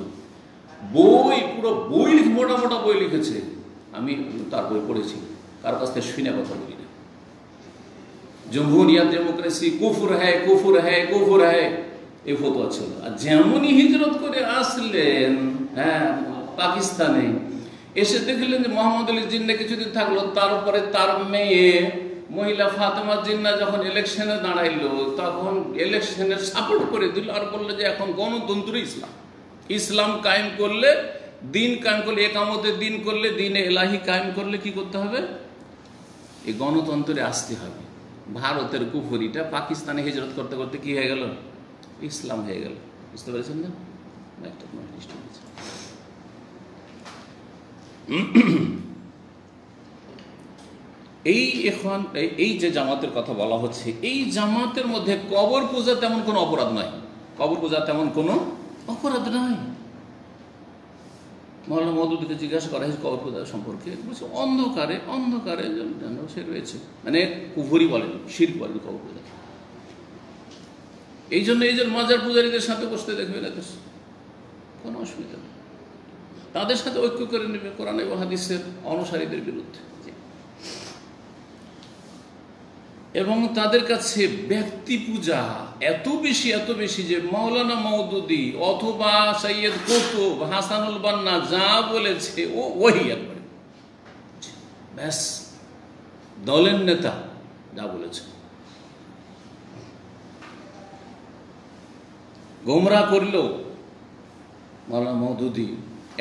বই, পুরো বই, মোটা মোটা বই লিখেছে। আমি তার বই পড়েছি, কার কাছ থেকে শুনে কথা বলি না। জমহুরিয়াত, ডেমোক্রেসি কুফর হ্যায়, কুফর হ্যায়, কুফর হ্যায়, এই ফতোয়া ছিল। আর যেমনই হিজরত করে আসলেন পাকিস্তানে, এসে দেখলেন যে মোহাম্মদ আলী জিন্না কিছুদিন থাকলো, তারপরে তার মেয়ে মহিলা ফাতেমা জিন্না যখন ইলেকশনে দাঁড়াইলো, তখন ইলেকশনের সাপোর্ট করে দিল আর বললো যে এখন গণতন্ত্র ইসলাম, ইসলাম কায়েম করলে, দিন কায়েম করলে, একামতের দিন করলে, দিনে এলাহি কায়েম করলে কি করতে হবে? এই গণতন্ত্রে আসতে হবে। ভারতের কুফরিটা পাকিস্তানে হিজরত করতে করতে কি হয়ে গেল? ইসলাম হয়ে গেল। বুঝতে পেরেছেন না? একটা এই যে জামাতের কথা বলা হচ্ছে, এই জামাতের মধ্যে কবর পূজা তেমন কোনো অপরাধ নয়। কবর পূজা তেমন কোনো অপরাধ নয়। মৌলানা মওদুদীকে জিজ্ঞাসা করা হয়েছে কবর পূজা সম্পর্কে, বলছে অন্ধকারে অন্ধকারে যেন সে রয়েছে, মানে কুফরি বলেন, শিরক বলেন কবর পূজা। এই জন্য মাজার পূজারীদের সাথে বসতে দেখবে এদের কোনো অসুবিধা নেই, তাদের সাথে ঐক্য করে নেবে কোরআন এবং হাদিসের অনুসারীদের বিরুদ্ধে। এবং তাদের কাছে ব্যক্তি পূজা এত বেশি যে মৌলানা মওদুদী অথবা সৈয়দ কুতুব, হাসানুল বান্না যা বলেছে ওই একবারে ব্যাস, দলের নেতা যা বলেছে। গোমরা করলেও মৌলানা মওদুদী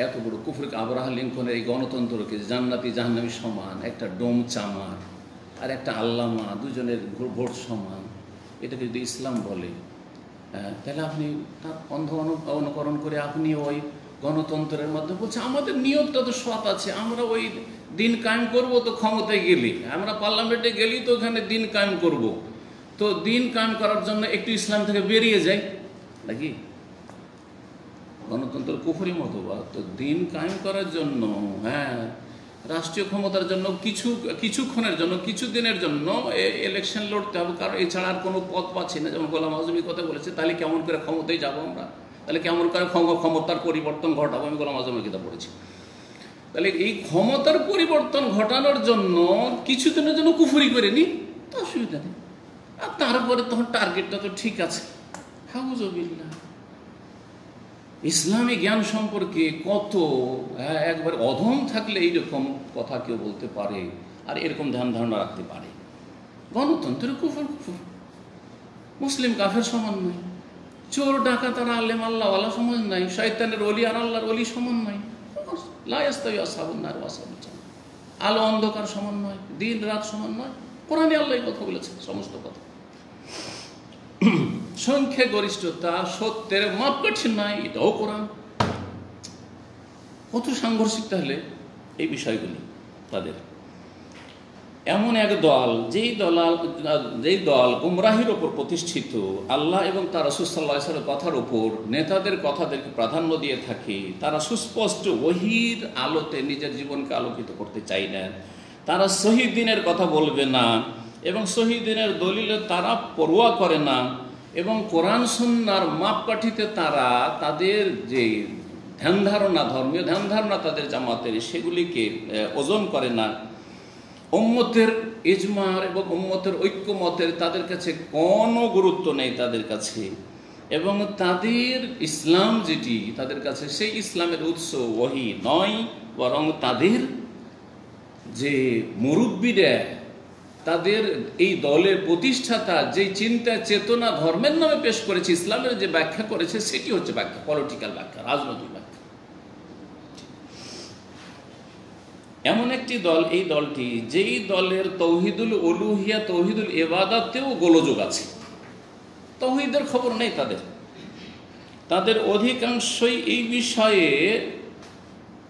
এত বড় কুফরকে, আব্রাহা লিঙ্কনের এই গণতন্ত্রকে জান্নাতি জাহান্নামী সমান, একটা ডোম চামার আর একটা আল্লামা, দুজনের ভোট সমান, এটাকে যদি ইসলাম বলে, তাহলে আপনি তার অন্ধ অনুকরণ করে আপনি ওই গণতন্ত্রের মধ্যে বলছে আমাদের নিয়তটা তো সৎ আছে, আমরা ওই দিন কায়েম করব, তো ক্ষমতায় গেলি, আমরা পার্লামেন্টে গেলি তো ওখানে দিন কায়েম করব, তো দিন কায়েম করার জন্য একটু ইসলাম থেকে বেরিয়ে যায় নাকি? গণতন্ত্র কুফরি মতবাদ। তো দিন কায়েম করার জন্য, রাষ্ট্রীয় ক্ষমতার জন্য কিছুক্ষণের জন্য, কিছুদিনের জন্য ইলেকশন লড়তে হবে, কারণ এছাড়া আর কোনো পথ পাচ্ছি না। যেমন গোলাম আজমি কথা বলেছে, তাহলে কেমন করে ক্ষমতায় যাবো আমরা, তাহলে কেমন করে ক্ষমতার পরিবর্তন ঘটাবো? আমি গোলাম আজমের কিতাব পড়েছি। তাহলে এই ক্ষমতার পরিবর্তন ঘটানোর জন্য কিছুদিনের জন্য কুফরি করে নি, তো অসুবিধা নেই। আর তারপরে তখন টার্গেটটা তো ঠিক আছে। হাউজুবিল্লাহ, ইসলামী জ্ঞান সম্পর্কে কত একবার অধম থাকলে এইরকম কথা কেউ বলতে পারে আর এরকম ধ্যান ধারণা রাখতে পারে? গণতন্ত্রের কুফর, মুসলিম কাফের সমান নয়, চোর ডাকাত আর আলেম আল্লাহওয়ালা সমান নাই, শয়তানের ওলি আর আল্লাহর ওলি সমান নয়, লা ইয়াস্তাওয়ি আসহাবুন নার ওয়া আসহাবুল জান্নাহ, আলো অন্ধকার সমান নয়, দিন রাত সমান নয়। কোরআনে আল্লাহ এই কথা বলেছে, সমস্ত কথা। সংখ্যা গরিষ্ঠতা সত্যের মাপকাঠি নাই, এটাও কোরআন। কত সাংঘর্ষিক তাহলে এই বিষয়গুলি তাদের। এমন এক দল, যেই দল গুমরাহির ওপর প্রতিষ্ঠিত, আল্লাহ এবং তার রাসূল সাল্লাল্লাহু আলাইহি ওয়াসাল্লামের কথার উপর, নেতাদের কথাদেরকে প্রাধান্য দিয়ে থাকে, তারা সুস্পষ্ট ওহীর আলোতে নিজের জীবনকে আলোকিত করতে চায় না, তারা সহিহ দ্বীনের কথা বলবে না এবং সহিহ দ্বীনের দলিলে তারা পরোয়া করে না, এবং কোরআন সুন্নাহর মাপকাঠিতে তারা তাদের যে ধ্যান ধারণা, ধর্মীয় ধ্যান ধারণা তাদের জামাতের, সেগুলিকে ওজন করে না। উম্মতের ইজমার এবং উম্মতের ঐক্যমতের তাদের কাছে কোনো গুরুত্ব নেই তাদের কাছে, এবং তাদের ইসলাম যেটি তাদের কাছে, সেই ইসলামের উৎস ওহী নয়, বরং তাদের যে মুরব্বীরা, তাদের এই দলের প্রতিষ্ঠাতা যে চিন্তা চেতনা ধর্মের নামে পেশ করেছে, ইসলামের যে ব্যাখ্যা করেছে, সেটি হচ্ছে ব্যাখ্যা, পলিটিক্যাল ব্যাখ্যা, রাজনৈতিক ব্যাখ্যা। এমন একটি দল, এই দলটি, যেই দলের তৌহিদুল উলুহিয়া, তৌহিদুল ইবাদাতেও গোলযোগ আছে, তৌহিদের খবর নেই তাদের অধিকাংশই এই বিষয়ে,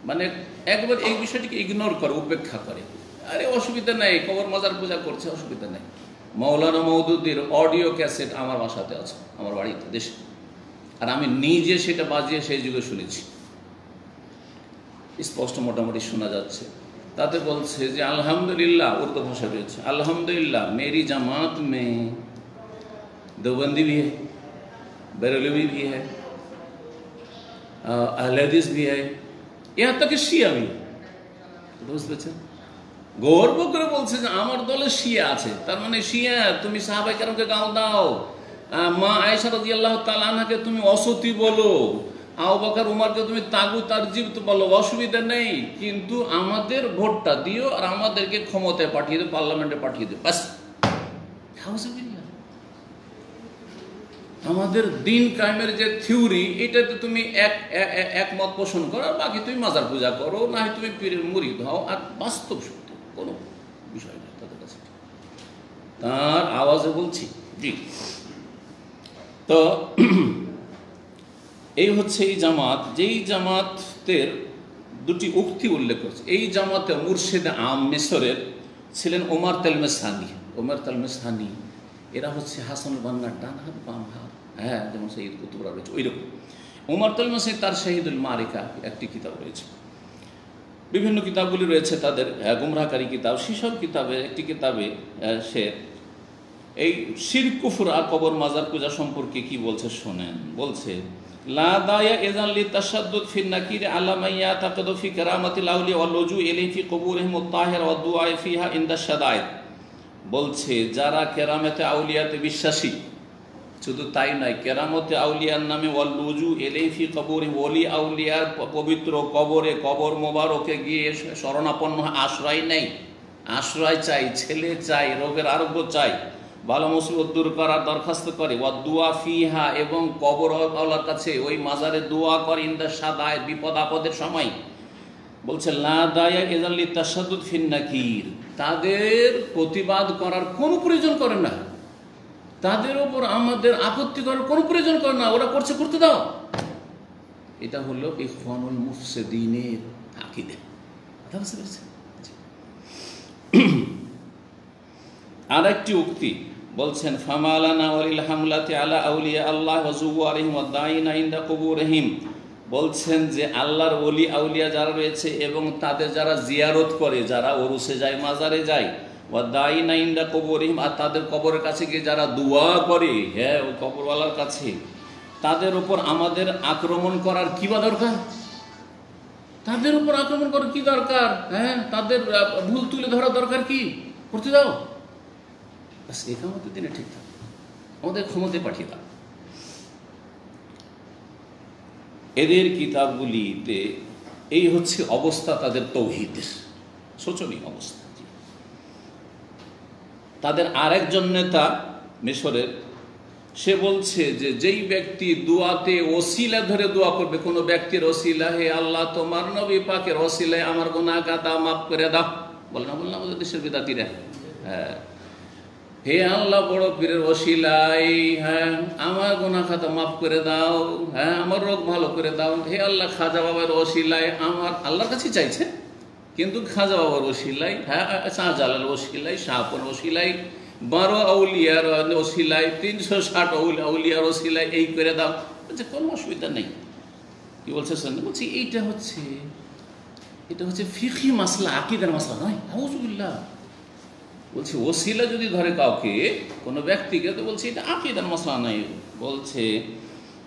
মানে একবার এই বিষয়টিকে ইগনোর করে, উপেক্ষা করে। আরে অসুবিধা নেই, কবর মাজার পূজা করছে, অসুবিধা নেই। মৌলানা মওদুদীর অডিও ক্যাসেট আমার বাসাতে আছে, আমার বাড়িতে, দেশে, আর আমি নিজে সেটা বাজিয়ে সেই যুগে শুনেছি, স্পষ্ট মোটামুটি শোনা যাচ্ছে। তাতে বলছে যে আলহামদুলিল্লাহ, উর্দু ভাষা রয়েছে, আলহামদুলিল্লাহ मेरी जमात में देवबंदी भी है, बरेलवी भी है, अहले हदीस भी है, यहाँ तक শিয়া भी। বুঝতে পেরেছেন? গর্ব করে বলছে যে আমার দলে শিয়া আছে, তার মানে শিয়া তুমি সাহাবায়ে কেরামকে গাল দাও, মা আয়েশা রাদিয়াল্লাহু তাআলা আনহাকে তুমি অসতী বলো, আবু বকর উমরকে তুমি তাগুত আর জিবত বলো, অসুবিধা নেই, কিন্তু আমাদের ভোটটা দিও আর আমাদেরকে ক্ষমতায় পাঠিয়ে দিও, পার্লামেন্টে পাঠিয়ে দিও, বাস। আমাদের দিন কায়েমের যে থিওরি, এটাতে তুমি একমত পোষণ করো, আর বাকি তুমি মাজার পূজা করো, না হয় তুমি পীরের মুরিদ হও, আর বাস্তব সত্য কোনো বিষয় নেই তাদের কাছে। তার আওয়াজে বলছি জি। তো এই হচ্ছে এই জামাত, যেই জামাতের দুটি উক্তি উল্লেখ করছে। এই জামাতে মুর্শিদ আম মিশরের ছিলেন ওমর তেলমেসানি। ওমর তেলমেসানি এরা হচ্ছে হাসান বান্নার ডান হাত বাম হাত, হ্যাঁ, যেমন শহীদ কুতুবরা রয়েছে ওই রকম। ওমর তেলমেসানি তার শহীদুল মারিকা একটি কিতাব রয়েছে, বিভিন্ন কিতাবগুলি রয়েছে তাদের গুমরাহকারী কিতাব। সেসব কিতাবে একটি কিতাবে সে এই শিরক কুফর আর কবর মাজার পূজা সম্পর্কে কি বলছে শোনেন। বলছে লা দায়া ইযান লিতাশাদ্দুদ ফি নাকির আলা মান ইয়াতাকাদু ফি কারামাতিল আউলিয়া ওয়াল লুজু ইলাইহি ফি কুবুরিহিম আত-তাহিরা ওয়াদ দুআ ফিহা ইনদা শাদায়েদ। বলছে যারা কেরামতে আউলিয়াতে বিশ্বাসী, শুধু তাই নয়, কেরামতে আউলিয়ার নামে ওয়াল লুজু ইলাইহি ফি কুবুরিহিম, ওলি আউলিয়ার পবিত্র কবরে, কবর মোবারকে গিয়ে শরণাপন্ন আশ্রয় নেই, আশ্রয় চাই, ছেলে চাই, রোগের আরোগ্য চাই, ভালো মুসিবত দূর করার দরখাস্ত করে, ওয়া দুআ ফিহা, এবং কবর আল্লাহর কাছে ওই মাজারে দোয়া করে, ইনদা শাদায়েদ, বিপদ আপদের সময়। বলছে লা দায়া ইযান লিতাশাদ্দুদ ফিন নাকির, তাদের প্রতিবাদ করার কোনো প্রয়োজন করে না, তাদের ওপর আমাদের আপত্তি করার কোনো প্রয়োজন করে না, ওরা করছে করতে দাও। এটা হলো ইখওয়ানুল মুফসিদিনের আকীদা। কথা বুঝতে পেরেছেন? আর একটি উক্তি বলছেন ফামালানা ওয়ালিল হামলাতি আলা আউলিয়া আল্লাহ ওয়া যুওয়ারিহিম ওয়া দাইনা ইনদা কুবুরিহিম। বলছেন যে আল্লাহর ওলি আউলিয়া যারা রয়েছে এবং তাদের যারা জিয়ারত করে, যারা ওরুসে যায়, মাজারে যায়, ওয়া দাইনা ইনদা কুবুরিহিম, আর তাদের কবরের কাছে গিয়ে যারা দোয়া করে, হ্যাঁ, ও কবরওয়ালার কাছে, তাদের উপর আমাদের আক্রমণ করার কি বা দরকার? তাদের উপর আক্রমণ করার কি দরকার? হ্যাঁ, তাদের ভুল তুলে ধরা দরকার কি? করতে দাও, একামতের দিনে ঠিক থাকে, আমাদের ক্ষমতায় পাঠিয়ে দাও। এদের কিতাবগুলিতে এই হচ্ছে অবস্থা, তাদের তৌহিদের শোচনীয় অবস্থা। তাদের আরেকজন নেতা মিশরের, সে বলছে যে যেই ব্যক্তি দোয়াতে ওসিলা ধরে দোয়া করবে, কোনো ব্যক্তির ওসিলা, হে আল্লাহ তোমার নবী পাকের ওসিলায় আমার গুনাহ খাতা মাফ করে দাও, বল না আমাদের দেশের বিদাতিরা, হ্যাঁ, হে আল্লাহ বড় পীরের ওসিলাই, হ্যাঁ, আমার গুনাহ খাতা মাফ করে দাও, হ্যাঁ, আমার রোগ ভালো করে দাও, হে আল্লাহ খাজা বাবার ওসিলাই, আমার আল্লাহর কাছে চাইছে, কিন্তু খাজা বাবার ওসিলাই, হ্যাঁ, শাহজালাল ওসিলাই, শাহপুর ওসিলাই, 12 আউলিয়ার ওসিলাই, 360 আউলিয়ার ওসিলাই, এই করে দাও, বলছে কোনো অসুবিধা নেই। কি বলছে শুনুন, বলছি এটা হচ্ছে ফিকহি মাসলা, আকীদার মাসলা নয়। আউযুবিল্লাহ। বলছে ওসিলা যদি ধরে কাউকে, কোনো ব্যক্তিকে, তো বলছে এটা আকীদার মাসলা নাই, বলছে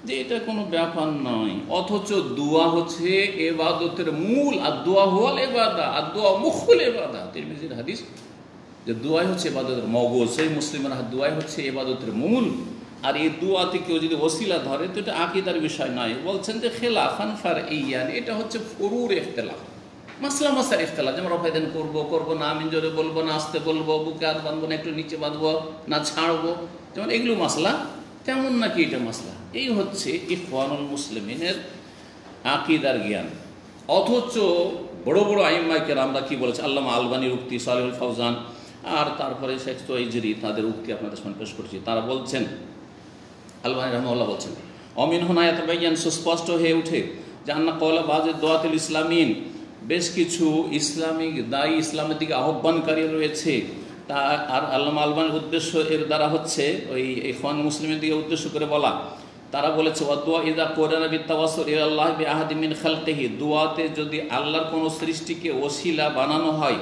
যে এটা কোনো ব্যাপার নয়। অথচ দোয়া হচ্ছে ইবাদতের মূল, আর দোয়া হল ইবাদত, আর দোয়া মুখুল ইবাদত। তিরমিজির হাদিস যে দোয়াই হচ্ছে ইবাদতের মগজ, সেই মুসলিমের দোয়াই হচ্ছে ইবাদতের মূল, আর এই দোয়াতে কেউ যদি ওসিলা ধরে তো এটা আকীদার বিষয় নয়। বলছেন যে খেলাফান ফারঈয়ান, এটা হচ্ছে ফুরুর ইখতিলাফ, মাসলা মাসার ইখতিলাফ, যেমন রফায়দান করবো না, আমিন জোরে বলবো না, আস্তে বলবো, বুকে হাত বাঁধবো না, একটু নিচে বাঁধবো না, ছাড়বো, যেমন এগুলো মাসলা, তেমন নাকি এটা মাসলা। এই হচ্ছে ইখওয়ানুল মুসলিমিনের আকীদার জ্ঞান। অথচ বড় বড় আইম্মায়ে কেরামরা কি বলেছে, আল্লামা আলবানীর উক্তি, সালেহুল ফাওজান, আর তারপরে শেখ তোয়াইজরি, তাদের উক্তি আপনাদের সামনে পেশ করছি। তারা বলছেন, আলবানী রাহমাহুল্লাহ বলছেন, অমিন হুনা ইয়াতাবায়ান, সুস্পষ্ট হয়ে উঠে যে আন্না কওলা বাযি দুআতুল ইসলামিন, বেশ কিছু ইসলামিক দায়ী, ইসলামের দিকে আহ্বানকারী রয়েছে। তা আর আল্লামা আলবানীর উদ্দেশ্য এর দ্বারা হচ্ছে ওই ইখওয়ান মুসলিমের দিকে উদ্দেশ্য করে বলা। তারা বলেছে ওয়াদুয়া ইযা কুরানা বিতাওয়াসসুল ইলাল্লাহ বিআহাদি মিন খালকিহি, দুআতে যদি আল্লাহর কোনো সৃষ্টিকে ওসিলা বানানো হয়,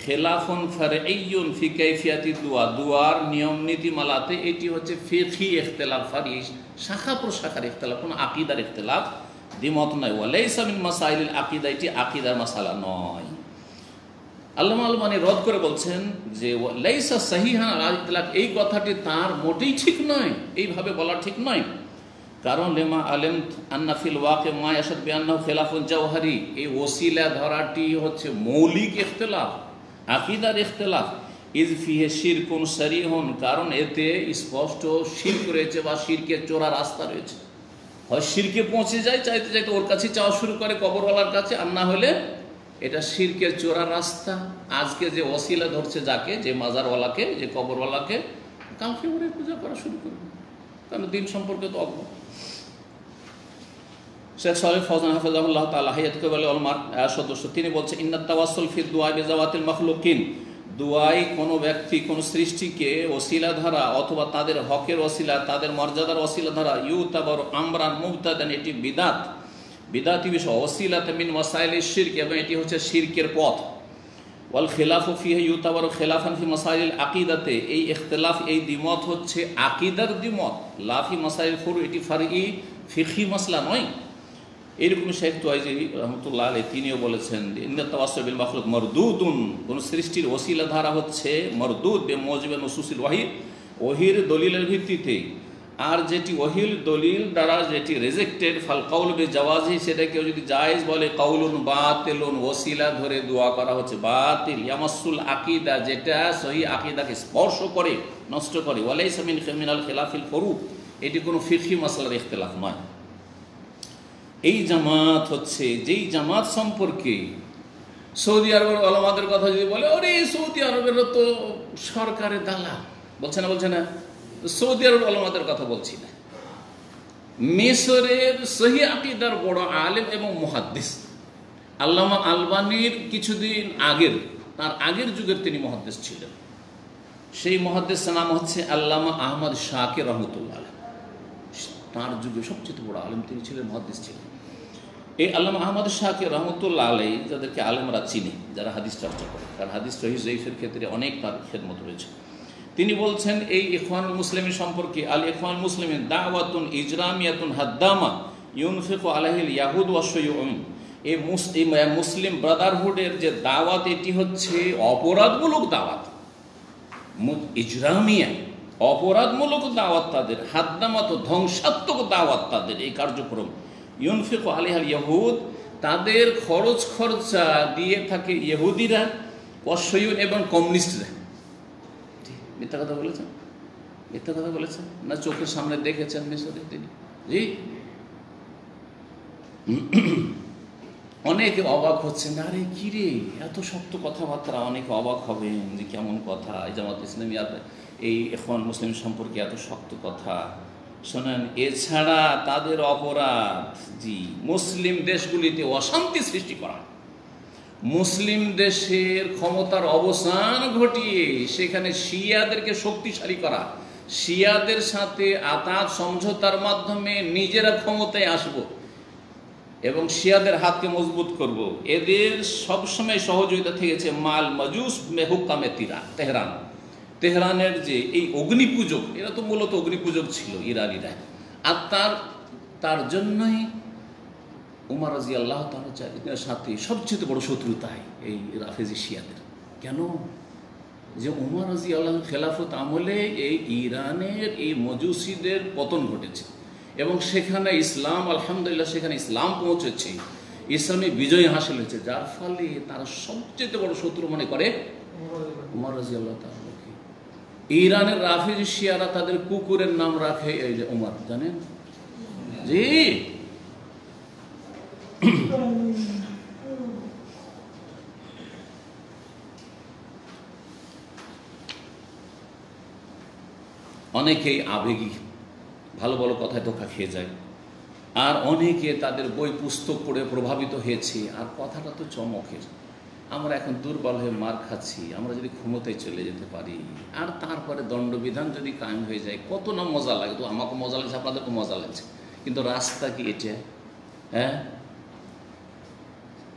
খেলাফুন ফারঈয়ুন ফি কাইফিয়াতি দুআ, দুআর নিয়ম নীতিমালাতে এটি হচ্ছে ফিকহি ইখতিলাফ, শাখা প্রশাখার ইখতিলাফ, কোনো আকীদার ইখতিলাফ। দ্বিমত নয়। ওয়ালাইসা মিন মাসাইলিল আকিদা, এটি আকিদার মাসালা নয়। আল্লামা আলবানী রদ করে বলছেন যে লাইসা সাহিহান আলা ইতলাক, এই কথাটি তার মোটেই ঠিক নয়, এইভাবে বলা ঠিক নয়। কারণ লেমা আলেম আন্না ফিল ওয়াকে মা ইয়াশাদ বিআন্নাহু খিলাফুল জাওহারি, এই ওসিলা ধরাটি হচ্ছে মৌলিক ইখতিলাফ, আকিদার ইখতিলাফ। ইজ ফিহে শিরকুন সারিহুন, কারণ এতে স্পষ্ট শিরক রয়েছে বা শিরকের চোরা রাস্তা রয়েছে। হয় শিরকে পৌঁছে যায়, চাইতে চাইতে ওর কাছে চাওয়া শুরু করে কবরওয়ালার কাছে, আর না হলে এটা শিরকের চোরা রাস্তা। আজকে যে ওসিলা ধরছে যাকে, যে মাজারওয়ালাকে, যে কবরওয়ালাকে, কালকে ওরে পূজা করা শুরু করবে, কারণ দিন সম্পর্কে তো অজ্ঞ। শেখ সালেহ ফৌজান হাফিজাহুল্লাহ তাআলা হায়াত কবল উলমার সদস্য, তিনি বলছেন ইন্নাত তাওয়াসসুল ফি দুআ বিজাওয়াতিল মাখলুকিন, দুআই কোনো ব্যক্তি কোনো সৃষ্টিকে ওসিলা ধরা অথবা তাদের হকের ওসিলা, তাদের মর্যাদার ওসিলা ধরা, ইউতাবার আমরান মুবতাদান, এটি বিদাত, বিদাতি বিষয়। ওসিলাত মিন মাসাইলিশ শিরক, এবং এটি হচ্ছে শিরকের পথ। ওয়াল খিলাফু ফিহি ইউতাবারু খিলাফান ফি মাসাইলিল আকিদাতে, এই ইখতিলাফ, এই দ্বিমত হচ্ছে আকিদার দ্বিমত, লা ফি মাসাইল ফুরু, এটি ফারঈ ফিকহি মাসলা নয়। এইরকম শেখ তুয়াইজি রহমতুল্লাহ আলাইহি তিনিও বলেছেন ইন্নাত তাওয়াসসুল বিল মাখলুক মারদুদুন, কোন সৃষ্টির ওসিলা ধারা হচ্ছে মারদুদ বিমুজিবি নুসুসিল ওয়াহি, ওহির দলিলের ভিত্তিতে। আর যেটি ওহির দলিল দ্বারা যেটি রিজেক্টেড, ফাল কাউল বিজাওয়াজি, সেটা কেউ যদি জায়েজ বলে, কাউলুন বাতিলুন, ওসিলা ধরে দোয়া করা হচ্ছে বাতিল। ইয়ামাসসুল আকিদা, যেটা সহিহ আকিদাকে স্পর্শ করে, নষ্ট করে। ওয়ালাইসা মিনাল খিলাফিল ফুরু, এটি কোনো ফিকহি মাসলার ইখতিলাফ নয়। এই জামাত হচ্ছে যেই জামাত সম্পর্কে সৌদি আরবের ওলামাদের কথা যদি বলে, ওরে সৌদি আরবের তো সরকারের দালাল, বলছে না, বলছে না, সৌদি আরবের ওলামাদের কথা বলছি না, মিশরের সহিহ আকীদার বড় আলেম এবং মুহাদ্দিস আল্লামা আলবানীর কিছুদিন আগের, তার আগের যুগের তিনি মুহাদ্দিস ছিলেন। সেই মুহাদ্দিসের নাম হচ্ছে আল্লামা আহমদ শাকির রহমতুল্লাহ আলাইহি। তার যুগে সবচেয়ে বড় আলেম তিনি ছিলেন, মুহাদ্দিস ছিলেন। এই আল্লামা আহমদ শাকির রহমতুল্লাহ আলাইহি, যাদেরকে আলেমরা চিনে, যারা হাদিস চর্চা করে, কারণ হাদিস সহিহ জয়ীফের ক্ষেত্রে অনেক তার খেদমত রয়েছে। তিনি বলছেন এই ইখওয়ানুল মুসলিমিন সম্পর্কে, আল ইখওয়ানুল মুসলিমিন দাওয়াতুন ইজরামিয়াতুন হাদ্দামা ইউনফিকু আলাইহিল ইয়াহুদ ওয়া শুয়ুউন, এই মুসলিম ব্রাদারহুডের যে দাওয়াত, এটি হচ্ছে অপরাধমূলক দাওয়াত, ইজরামিয়া, অপরাধমূলক দাওয়াত তাদের, হাদ্দামাত ধ্বংসাত্মক দাওয়াত তাদের এই কার্যক্রম। ইউনফিকু আলাইহিল ইয়াহুদ, তাদের খরচ খরচা দিয়ে থাকে ইহুদিরা, ওয়া শুয়ুউন, এবং কমিউনিস্টরা। মিথ্যা কথা বলেছেন, মিথ্যা কথা বলেছেন না, চোখের সামনে দেখেছেন মিশরে তিনি। জি, অনেকে অবাক হচ্ছেন, আরে কি রে এত শক্ত কথাবার্তা, অনেকে অবাক হবেন যে কেমন কথা, এই জামাত ইসলামী এই ইখওয়ান মুসলিম সম্পর্কে এত শক্ত কথা। শোনেন, এছাড়া তাদের অপরাধ, জি, মুসলিম দেশগুলিতে অশান্তি সৃষ্টি করা, মুসলিম দেশের ক্ষমতার অবসান ঘটিয়ে সেখানে শিয়াদেরকে শক্তিশালী করা, শিয়াদের সাথে আতাত সমঝোতার মাধ্যমে নিজেরা ক্ষমতায় আসব এবং শিয়াদের হাতকে মজবুত করব, এদের সবসময় সহযোগিতা থেকেছে মাল মাজুস মেহুকামে তেহরান, তেহরানের যে এই অগ্নিপূজক, এরা তো মূলত অগ্নিপূজক ছিল ইরানিরা। আর তার জন্যই উমর রাদিয়াল্লাহু তাআলার সাথে সবচেয়ে বড় শত্রুতায় এই রাফেজি শিয়াদের। কেন? যে উমর রাদিয়াল্লাহু খেলাফত আমলে এই ইরানের এই মজুসিদের পতন ঘটেছে এবং সেখানে ইসলাম, আলহামদুলিল্লাহ, সেখানে ইসলাম পৌঁছেছে, ইসলামী বিজয় হাসিল হয়েছে, যার ফলে তারা সবচেয়ে বড় শত্রু মনে করে উমর রাদিয়াল্লাহু তাআলাকে। ইরানের রাফেজি শিয়ারা তাদের কুকুরের নাম রাখে এই যে উমর, জানেন? জি, অনেকেই আবেগী, ভালো ভালো কথায় ধোঁকা খেয়ে যায়, আর অনেকে তাদের বই পুস্তক পড়ে প্রভাবিত হয়েছে, আর কথাটা তো চমকের। আমরা এখন দুর্বল হয়ে মার খাচ্ছি, আমরা যদি ক্ষমতায় চলে যেতে পারি আর তারপরে দণ্ডবিধান যদি কায়েম হয়ে যায়, কত না মজা লাগে। তো আমাকে মজা লাগছে, আপনাদেরকে মজা লাগছে, কিন্তু রাস্তা কি এটা? হ্যাঁ,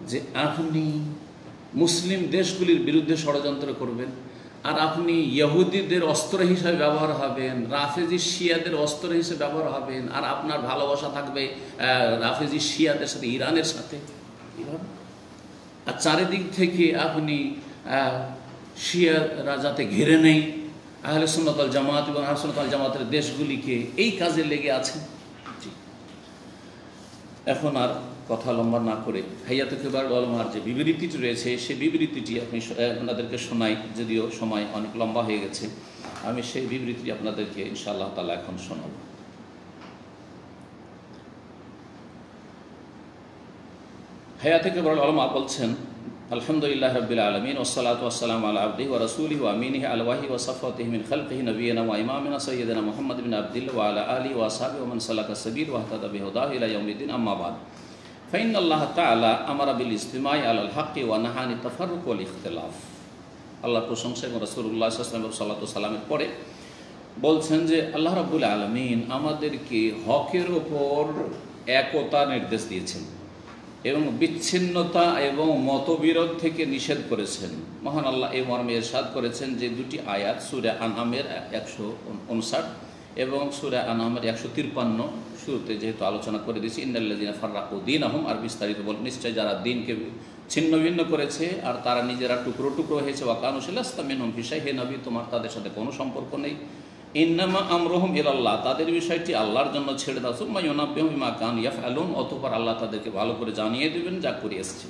যে আপনি মুসলিম দেশগুলির বিরুদ্ধে ষড়যন্ত্র করবেন, আর আপনি ইহুদিদের অস্ত্র হিসেবে ব্যবহার হবেন, রাফেজি শিয়াদের অস্ত্র হিসেবে ব্যবহার হবেন, আর আপনার ভালোবাসা থাকবে রাফেজি শিয়াদের সাথে, ইরানের সাথে, এইভাবে। আর চারিদিক থেকে আপনি শিয়ারা যাতে ঘিরে নেই আহলে সুন্নাত ওয়াল জামাত এবং আহলে সুন্নাত ওয়াল জামাতের দেশগুলিকে, এই কাজে লেগে আছেন। এখন আর কথা লম্বা না করে হাইয়াতুল কিবার উলামার যে বিবৃতিটি রয়েছে সেই বিবৃতিটি আপনি আপনাদেরকে শোনাই, যদিও সময় অনেক লম্বা হয়ে গেছে। আমি সেই বিবৃতিটি আপনাদেরকে ইনশাআল্লাহ তাআলা এখন শোনাব। হাইয়াতুল কিবার উলামা বলছেন, আলহামদুলিল্লাহ রাব্বিল আলামিন ওয়াসসালাতু ওয়াসসালামু আলা আবদিহি ওয়া রাসূলিহি ওয়া আমিনিহি আল ওয়াহি ওয়া সাফওয়াতিহি মিন খালকিহি নবিয়িনা ওয়া ইমামিনা সাইয়্যিদিনা মুহাম্মদ বিন আবদুল্লাহ ওয়া আলা আলিহি ওয়া আসহাবিহি ওয়া মান সালাকা সাবিল ওয়া ইহতাদা বিহুদাহি ইলা ইয়াউমিদ্দিন, আম্মা বা'দ। ফাইনাল্লাহ তাআলা আমারা বিল ইজতিমাই আলাল হাক্কি ওয়া নাহানি তাফাররুক ওয়াল ইখতিলাফ। আল্লাহর প্রশংসা এবং রাসূলুল্লাহ সাল্লাল্লাহু আলাইহি ওয়াসাল্লামের পরে বলছেন যে আল্লাহ রাব্বুল আলামিন আমাদেরকে হকের ওপর একতা নির্দেশ দিয়েছেন এবং বিচ্ছিন্নতা এবং মতবিরোধ থেকে নিষেধ করেছেন। মহান আল্লাহ এই মর্মে ইরশাদ করেছেন যে দুটি আয়াত সূরা আনআমের 159 এবং সূরা আনআমের 153 শুরুতে যেহেতু আলোচনা করে দিয়েছি, ইন্নাল্লাযীনা ফাররাকু দীনাহুম, আর বিস্তারিত বল নিশ্চয় যারা দিনকে ছিন্ন ভিন্ন করেছে আর তারা নিজেরা টুকরো টুকরো হয়েছে, ওয়া কানু লাস্তা মিনহুম ফি শাই, হে নবী তোমার তাদের সাথে কোনো সম্পর্ক নেই। ইন্নামা আমরুহুম ইলাল্লাহ, তাদের বিষয়টি আল্লাহর জন্য ছেড়ে দাও। সুম্মা ইউনাব্বিহুম বিমা কানু ইয়াফআলুন, অতঃপর আল্লাহ তাদেরকে ভালো করে জানিয়ে দেবেন যা করে এসেছে।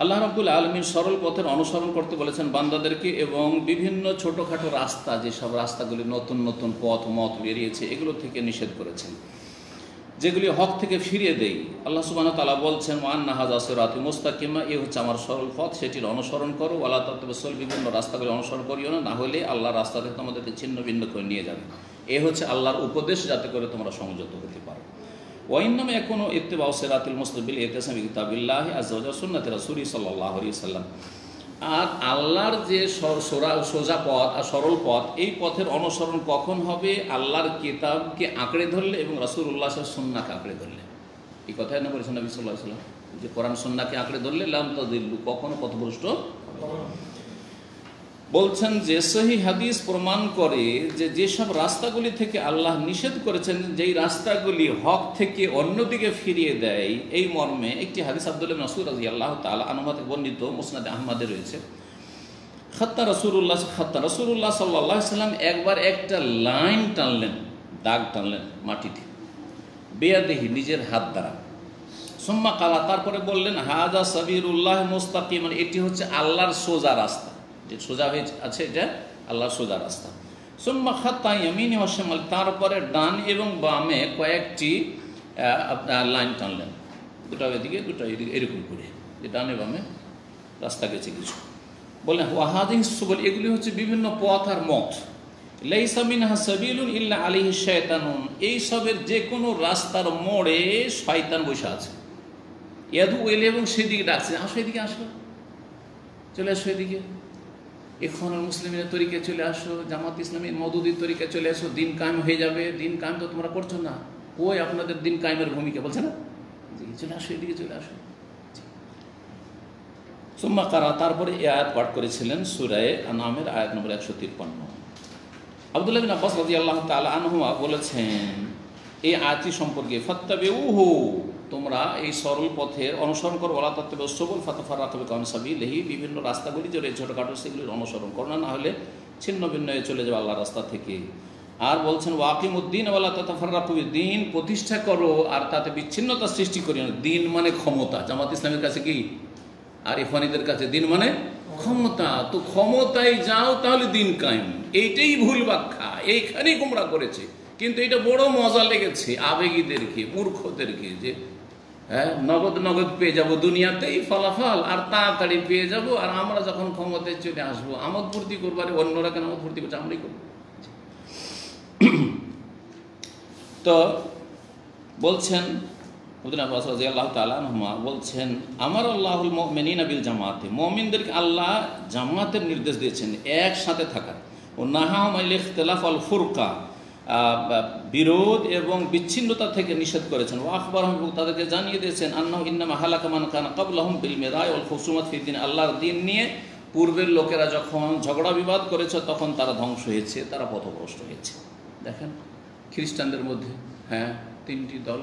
আল্লাহ রাব্বুল আলামিন সরল পথের অনুসরণ করতে বলেছেন বান্দাদেরকে, এবং বিভিন্ন ছোটোখাটো রাস্তা, যেসব রাস্তাগুলি নতুন নতুন পথ মত বেরিয়েছে এগুলো থেকে নিষেধ করেছেন, যেগুলি হক থেকে ফিরিয়ে দেই। আল্লাহ সুবহানাহু ওয়া তাআলা বলছেন, ওয়া আন্না হাযা সিরাতি মুস্তাকিমা, এই হচ্ছে আমার সরল পথ, সেটির অনুসরণ করো। ওয়ালা তাতাবিসুল, বিভিন্ন রাস্তাগুলি অনুসরণ করিও না, না হলে আল্লাহর রাস্তা থেকে তোমাদেরকে ছিন্ন ভিন্ন করে নিয়ে যাবে। এ হচ্ছে আল্লাহর উপদেশ, যাতে করে তোমরা সংযত হতে পারো। ওয়া ইন্নামা ইয়াকুনু ইত্তিবাউ সিরাতিল মুস্তাকিম বিল ইতিসামি বিকিতাবিল্লাহি আযজা ওয়া জাল্লা সুন্নাতি রাসূলিহি সাল্লাল্লাহু আলাইহি ওয়াসাল্লাম। আর আল্লাহর যে সোজা পথ আর সরল পথ, এই পথের অনুসরণ কখন হবে? আল্লাহর কিতাবকে আঁকড়ে ধরলে এবং রাসূলুল্লাহ সাল্লাল্লাহু আলাইহি ওয়াসাল্লাম সুন্নাহকে আঁকড়ে ধরলে। এই কথাই না বলেছেন নবী সাল্লাল্লাহু আলাইহি ওয়াসাল্লাম, যে কোরআন সুন্নাহকে আঁকড়ে ধরলে লাম তাদিল্লু, কখনো পথভ্রষ্ট। বলছেন যে সহিহ হাদিস প্রমাণ করে যে যেসব রাস্তাগুলি থেকে আল্লাহ নিষেধ করেছেন, যেই রাস্তাগুলি হক থেকে অন্যদিকে ফিরিয়ে দেয়, এই মর্মে একটি হাদিস আব্দুল্লাহ ইবনে মাসউদ রাদিয়াল্লাহু তাআলা আনহু থেকে বর্ণিত, মুসনাদে আহমদে রয়েছে। রাসূলুল্লাহ সাল্লাল্লাহু আলাইহি ওয়াসাল্লাম একবার একটা লাইন টানলেন, দাগ টানলেন মাটিতে, বিয়াদিহি, নিজের হাত দ্বারা। সুম্মা কালা, তারপরে বললেন, হাযা সাবিলুল্লাহ মুস্তাকিমান, এটি হচ্ছে আল্লাহর সোজা রাস্তা, যে সোজা হয়ে আছে এটা আল্লাহর সোজা রাস্তা। সুম্মা খাত্তা ইয়ামিনি ওয়া শিমাল, তারপরে ডান এবং বামে কয়েকটি লাইন টানলেন, দুটো এদিকে দুটো এদিকে, এরকম করে, যে ডানে বামে রাস্তা গেছে কিছু। বললেন ওয়া হাযিহিস সুবুল, এগুলি হচ্ছে বিভিন্ন পথ আর মত। লাইসা মিনহা সাবিলুন ইল্লা আলাইহি শায়তানুন, এই সবের যে কোনো রাস্তার মোড়ে শয়তান বসে আছে। ইয়াদু ইলাইহি, এবং সেদিকে ডাকছে, আসো এদিকে, আসো, চলে আসো এদিকে, ইখওয়ানুল মুসলিমিনের তরিকে চলে আসো, জামাত ইসলামী মওদুদির তরিকে চলে আসো, দিন কায়েম হয়ে যাবে। দিন কায়েম তো তোমরা করছো না, ওই আপনাদের দিন কায়েমের ভূমিকা, বলছে না, চলে আসো এদিকে, চলে আসো। সুম্মা কারা, তারপরে এই আয়াত পাঠ করেছিলেন সূরা আনআমের আয়াত নম্বর 153। আব্দুল্লাহ বিন আব্বাস রাদিয়াল্লাহু তাআলা আনহুমা বলেছেন এই আয়াতটি সম্পর্কে, ফাত্তাবিউহু, তোমরা এই সরল পথের অনুসরণ করো, ওয়ালা তাত্তাবিউস সুবুল ফাতাফাররাকু বিকুম আন সাবিলিহি, বিভিন্ন রাস্তাগুলি যে ছোটখাটো সেগুলির অনুসরণ করো না, হলে ছিন্ন ভিন্ন হয়ে চলে যাবে আল্লাহর রাস্তা থেকে। আর বলছেন ওয়াকিমুদ্দিন ওয়ালা তাতাফাররাকু, দিন প্রতিষ্ঠা করো আর তাতে বিচ্ছিন্নতা সৃষ্টি করিও না। দিন মানে ক্ষমতা, জামাত ইসলামের কাছে কি আর ইখওয়ানীদের কাছে দিন মানে ক্ষমতা, তো ক্ষমতায় যাও তাহলে দিন কায়েম। এইটাই ভুল ব্যাখ্যা, এইখানেই গোমরা করেছে। কিন্তু এটা বড় মজা লেগেছে আবেগীদেরকে, মূর্খদেরকে, যে হ্যাঁ নগদ নগদ পেয়ে যাব দুনিয়াতেই ফলাফল, আর তাড়াতাড়ি পেয়ে যাব, আর আমরা যখন ক্ষমতায় চলে আসবো আমোদ ফুর্তি করবো। আরে অন্যরা কেন আমোদ ফুর্তি করছে, আমরাই করবো। তো বলছেন রাদিয়াল্লাহু তাআলা আনহুমা বলছেন, আমার আল্লাহুল মুমিনিনা বিল জামাতে, মুমিনদেরকে আল্লাহ জামাতের নির্দেশ দিয়েছেন, একসাথে থাকার। ও নাহাহুম আনিল ইখতিলাফ ওয়াল ফুরকা, বিরোধ এবং বিচ্ছিন্নতা থেকে নিষেধ করেছেন। ওয়া আখবারহুম, তাদেরকে জানিয়ে দিয়েছেন, আন্নাহু ইন্নামা হালাকা মান কানা ক্বাবলাহুম বিল মিরাই ওয়াল খুসুমাত ফি দ্বীন, আল্লাহর দ্বীন নিয়ে পূর্বের লোকেরা যখন ঝগড়া বিবাদ করেছে তখন তারা ধ্বংস হয়েছে, তারা পথভ্রষ্ট হয়েছে। দেখেন খ্রিস্টানদের মধ্যে তিনটি দল,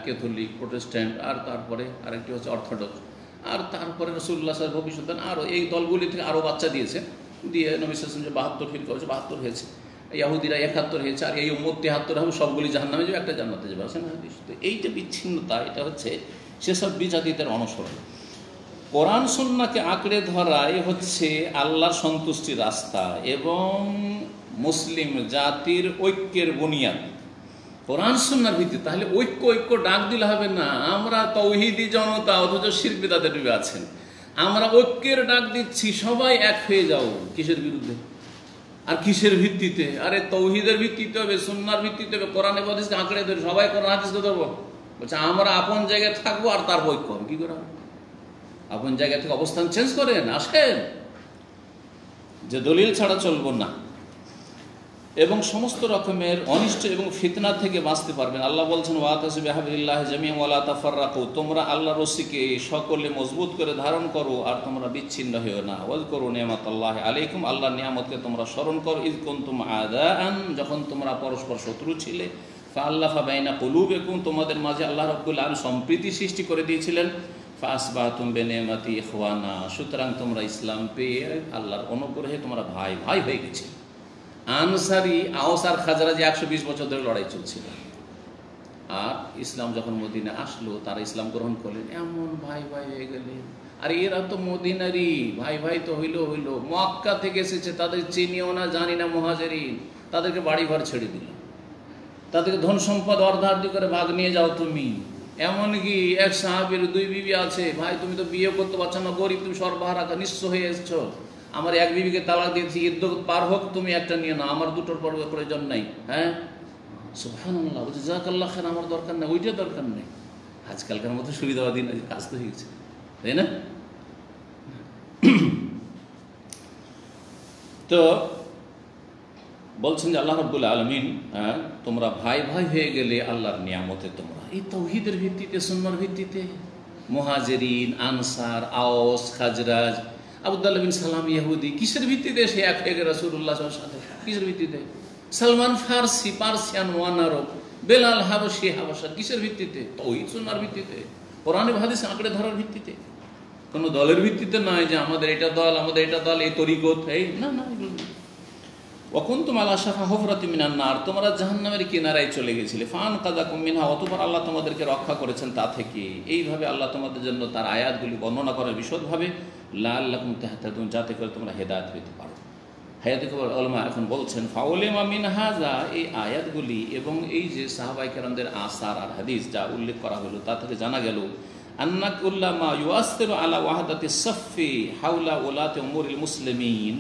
ক্যাথলিক, প্রোটেস্ট্যান্ট, আর তারপরে আরেকটি হচ্ছে অর্থোডক্স, আর তারপরে রাসূলুল্লাহ সাল্লাল্লাহু আলাইহি ওয়াসাল্লাম আরও এই দলগুলি থেকে আরও বাচ্চা দিয়েছে, দিয়ে নবী সাল্লাল্লাহু আলাইহি ওয়াসাল্লাম যে 72 ফিরকা হয়েছে, 72 হয়েছে, ইহুদিরা 71 হয়েছে, আর এই উম্মত 73 হবে, সবগুলি জাহান্নামে যাবে, একটা জান্নাতে যাবে, আছে না হাদিস? তো এইটা বিচ্ছিন্নতা, এটা হচ্ছে সেসব বিজাতিদের অনুসরণ। কোরআন সুন্নাহকে আঁকড়ে ধরাই হচ্ছে আল্লাহর সন্তুষ্টির রাস্তা এবং মুসলিম জাতির ঐক্যের বুনিয়াদ কোরআন সুন্নাহর ভিত্তি। তাহলে ঐক্য ডাক দিলে হবে না। আমরা তাওহীদি জনতা, অথচ শিরক বিদআতে ডুবে আছেন। আমরা ঐক্যের ডাক দিচ্ছি, সবাই এক হয়ে যাও। কিসের বিরুদ্ধে আর কিসের ভিত্তিতে? আরে তাওহীদের ভিত্তিতে হবে, সুন্নাহর ভিত্তিতে হবে, কোরআন এবং হাদিসকে আঁকড়ে ধরে সবাই কোরআন হাদিসকে ধরবো। বলছে আমরা আপন জায়গায় থাকবো আর তার ঐক্য হবে। কি করে হবে? আপন জায়গা থেকে অবস্থান চেঞ্জ করেন, আসেন, যে দলিল ছাড়া চলবো না, এবং সমস্ত রকমের অনিষ্ট এবং ফিতনা থেকে বাঁচতে পারবেন। আল্লাহ বলছেন ওয়াতাসিবু বিহাবলিল্লাহি জামিআন ওয়া লা তাফাররাকু, তোমরা আল্লাহর রশিকে সকলে মজবুত করে ধারণ করো আর তোমরা বিচ্ছিন্ন হও না। ওয়াজকুরু নি'মাতাল্লাহি আলাইকুম, আল্লাহর নিয়ামতকে তোমরা স্মরণ করো। ইয কুনতুম আদাআন, যখন তোমরা পরস্পর শত্রু ছিলে, ফাআল্লাফা বাইনা কুলুবিকুম, তোমাদের মাঝে আল্লাহ রাব্বুল আলামিন সম্প্রীতি সৃষ্টি করে দিয়েছিলেন। ফাসবাতুম বিনি'মাতি ইখওয়ানা, সুতরাং তোমরা ইসলাম পেয়ে আল্লাহর অনুগ্রহে তোমরা ভাই ভাই হয়ে গেছে। আনসারি, আওস আর খাজরাজি 120 বছর ধরে লড়াই চলছিল, আর ইসলাম যখন মদিনা আসলো তারা ইসলাম গ্রহণ করলেন, এমন ভাই ভাই হয়ে গেলেন। আর এরা তো মদিনারই ভাই ভাই, তো হইল মক্কা থেকে এসেছে, তাদের চিনিও না জানি না মুহাজিরিন, তাদেরকে বাড়ি ঘর ছেড়ে দিল, তাদেরকে ধন সম্পদ অর্ধার্ধি করে ভাগ নিয়ে যাও তুমি। এমনকি এক সাহাবীর 2 বিবি আছে, ভাই তুমি তো বিয়ে করতে পারছো না, গরিব, তুমি সর্বহারা নিঃস্ব হয়ে এসছো, আমার এক বিবিকে তালাক দিয়েছি, ইদ্যত পার হোক, তুমি একটা নিয়ে নাও, আমার দুটোর প্রয়োজন নাই। সুবহানাল্লাহ, বলছে জাযাকাল্লাহ খাইর, আমার দরকার নেই, ওইটা দরকার নেই। আজকালকার মতো সুবিধাবাদী কাজ তো হয়ে গেছে, তাই না? তো বলছেন যে আল্লাহ রাব্বুল আলামিন, তোমরা ভাই ভাই হয়ে গেলে আল্লাহর নিয়ামতে, তোমরা এই তাওহীদের ভিত্তিতে, সুন্নাহর ভিত্তিতে, মুহাজিরিন, আনসার, আওস, খাজরাজ, আবদুল্লাহ বিন সালাম ইহুদি, কিসের ভিত্তিতে সে এক হয়ে গেল রাসূলুল্লাহ সাল্লাল্লাহু আলাইহি ওয়াসাল্লাম? কিসের ভিত্তিতে? সালমান ফারসি, পার্সিয়ান ওয়ান আরব, বেলাল হাবশি, হাবশা, কিসের ভিত্তিতে? তাওহীদ সুন্নাহর ভিত্তিতে, কোরআন এবং হাদিস আঁকড়ে ধরার ভিত্তিতে, কোনো দলের ভিত্তিতে নয় যে আমাদের এটা দল, আমাদের এটা দল, এই তরিকত, এই না, এগুলো না। ওয়াকুনতুম আলা শাফা হুফরাতিন মিনান নার, তোমরা জাহান্নামের কিনারায় চলে গেছিলে, ফাআনকাযাকুম মিনহা, অতঃপর আল্লাহ তোমাদেরকে রক্ষা করেছেন তা থেকে। এইভাবে আল্লাহ তোমাদের জন্য তার আয়াতগুলি বর্ণনা করেন বিশদভাবে, লাআল্লাকুম তাহতাদুন, যাতে করে তোমরা হেদায়েত পেতে পারো। হায়াতুল উলামা এখন বলছেন ফাউলিমা মিন হাযা, এই আয়াতগুলি এবং এই যে সাহাবায়ে কেরামদের আসার আর হাদিস যা উল্লেখ করা হলো, তা থেকে জানা গেল আন্না কুল্লামা ইউআসসিরু আলা ওয়াহদাতিস সাফফি হাওলা উলাতি উমুরিল মুসলিমিন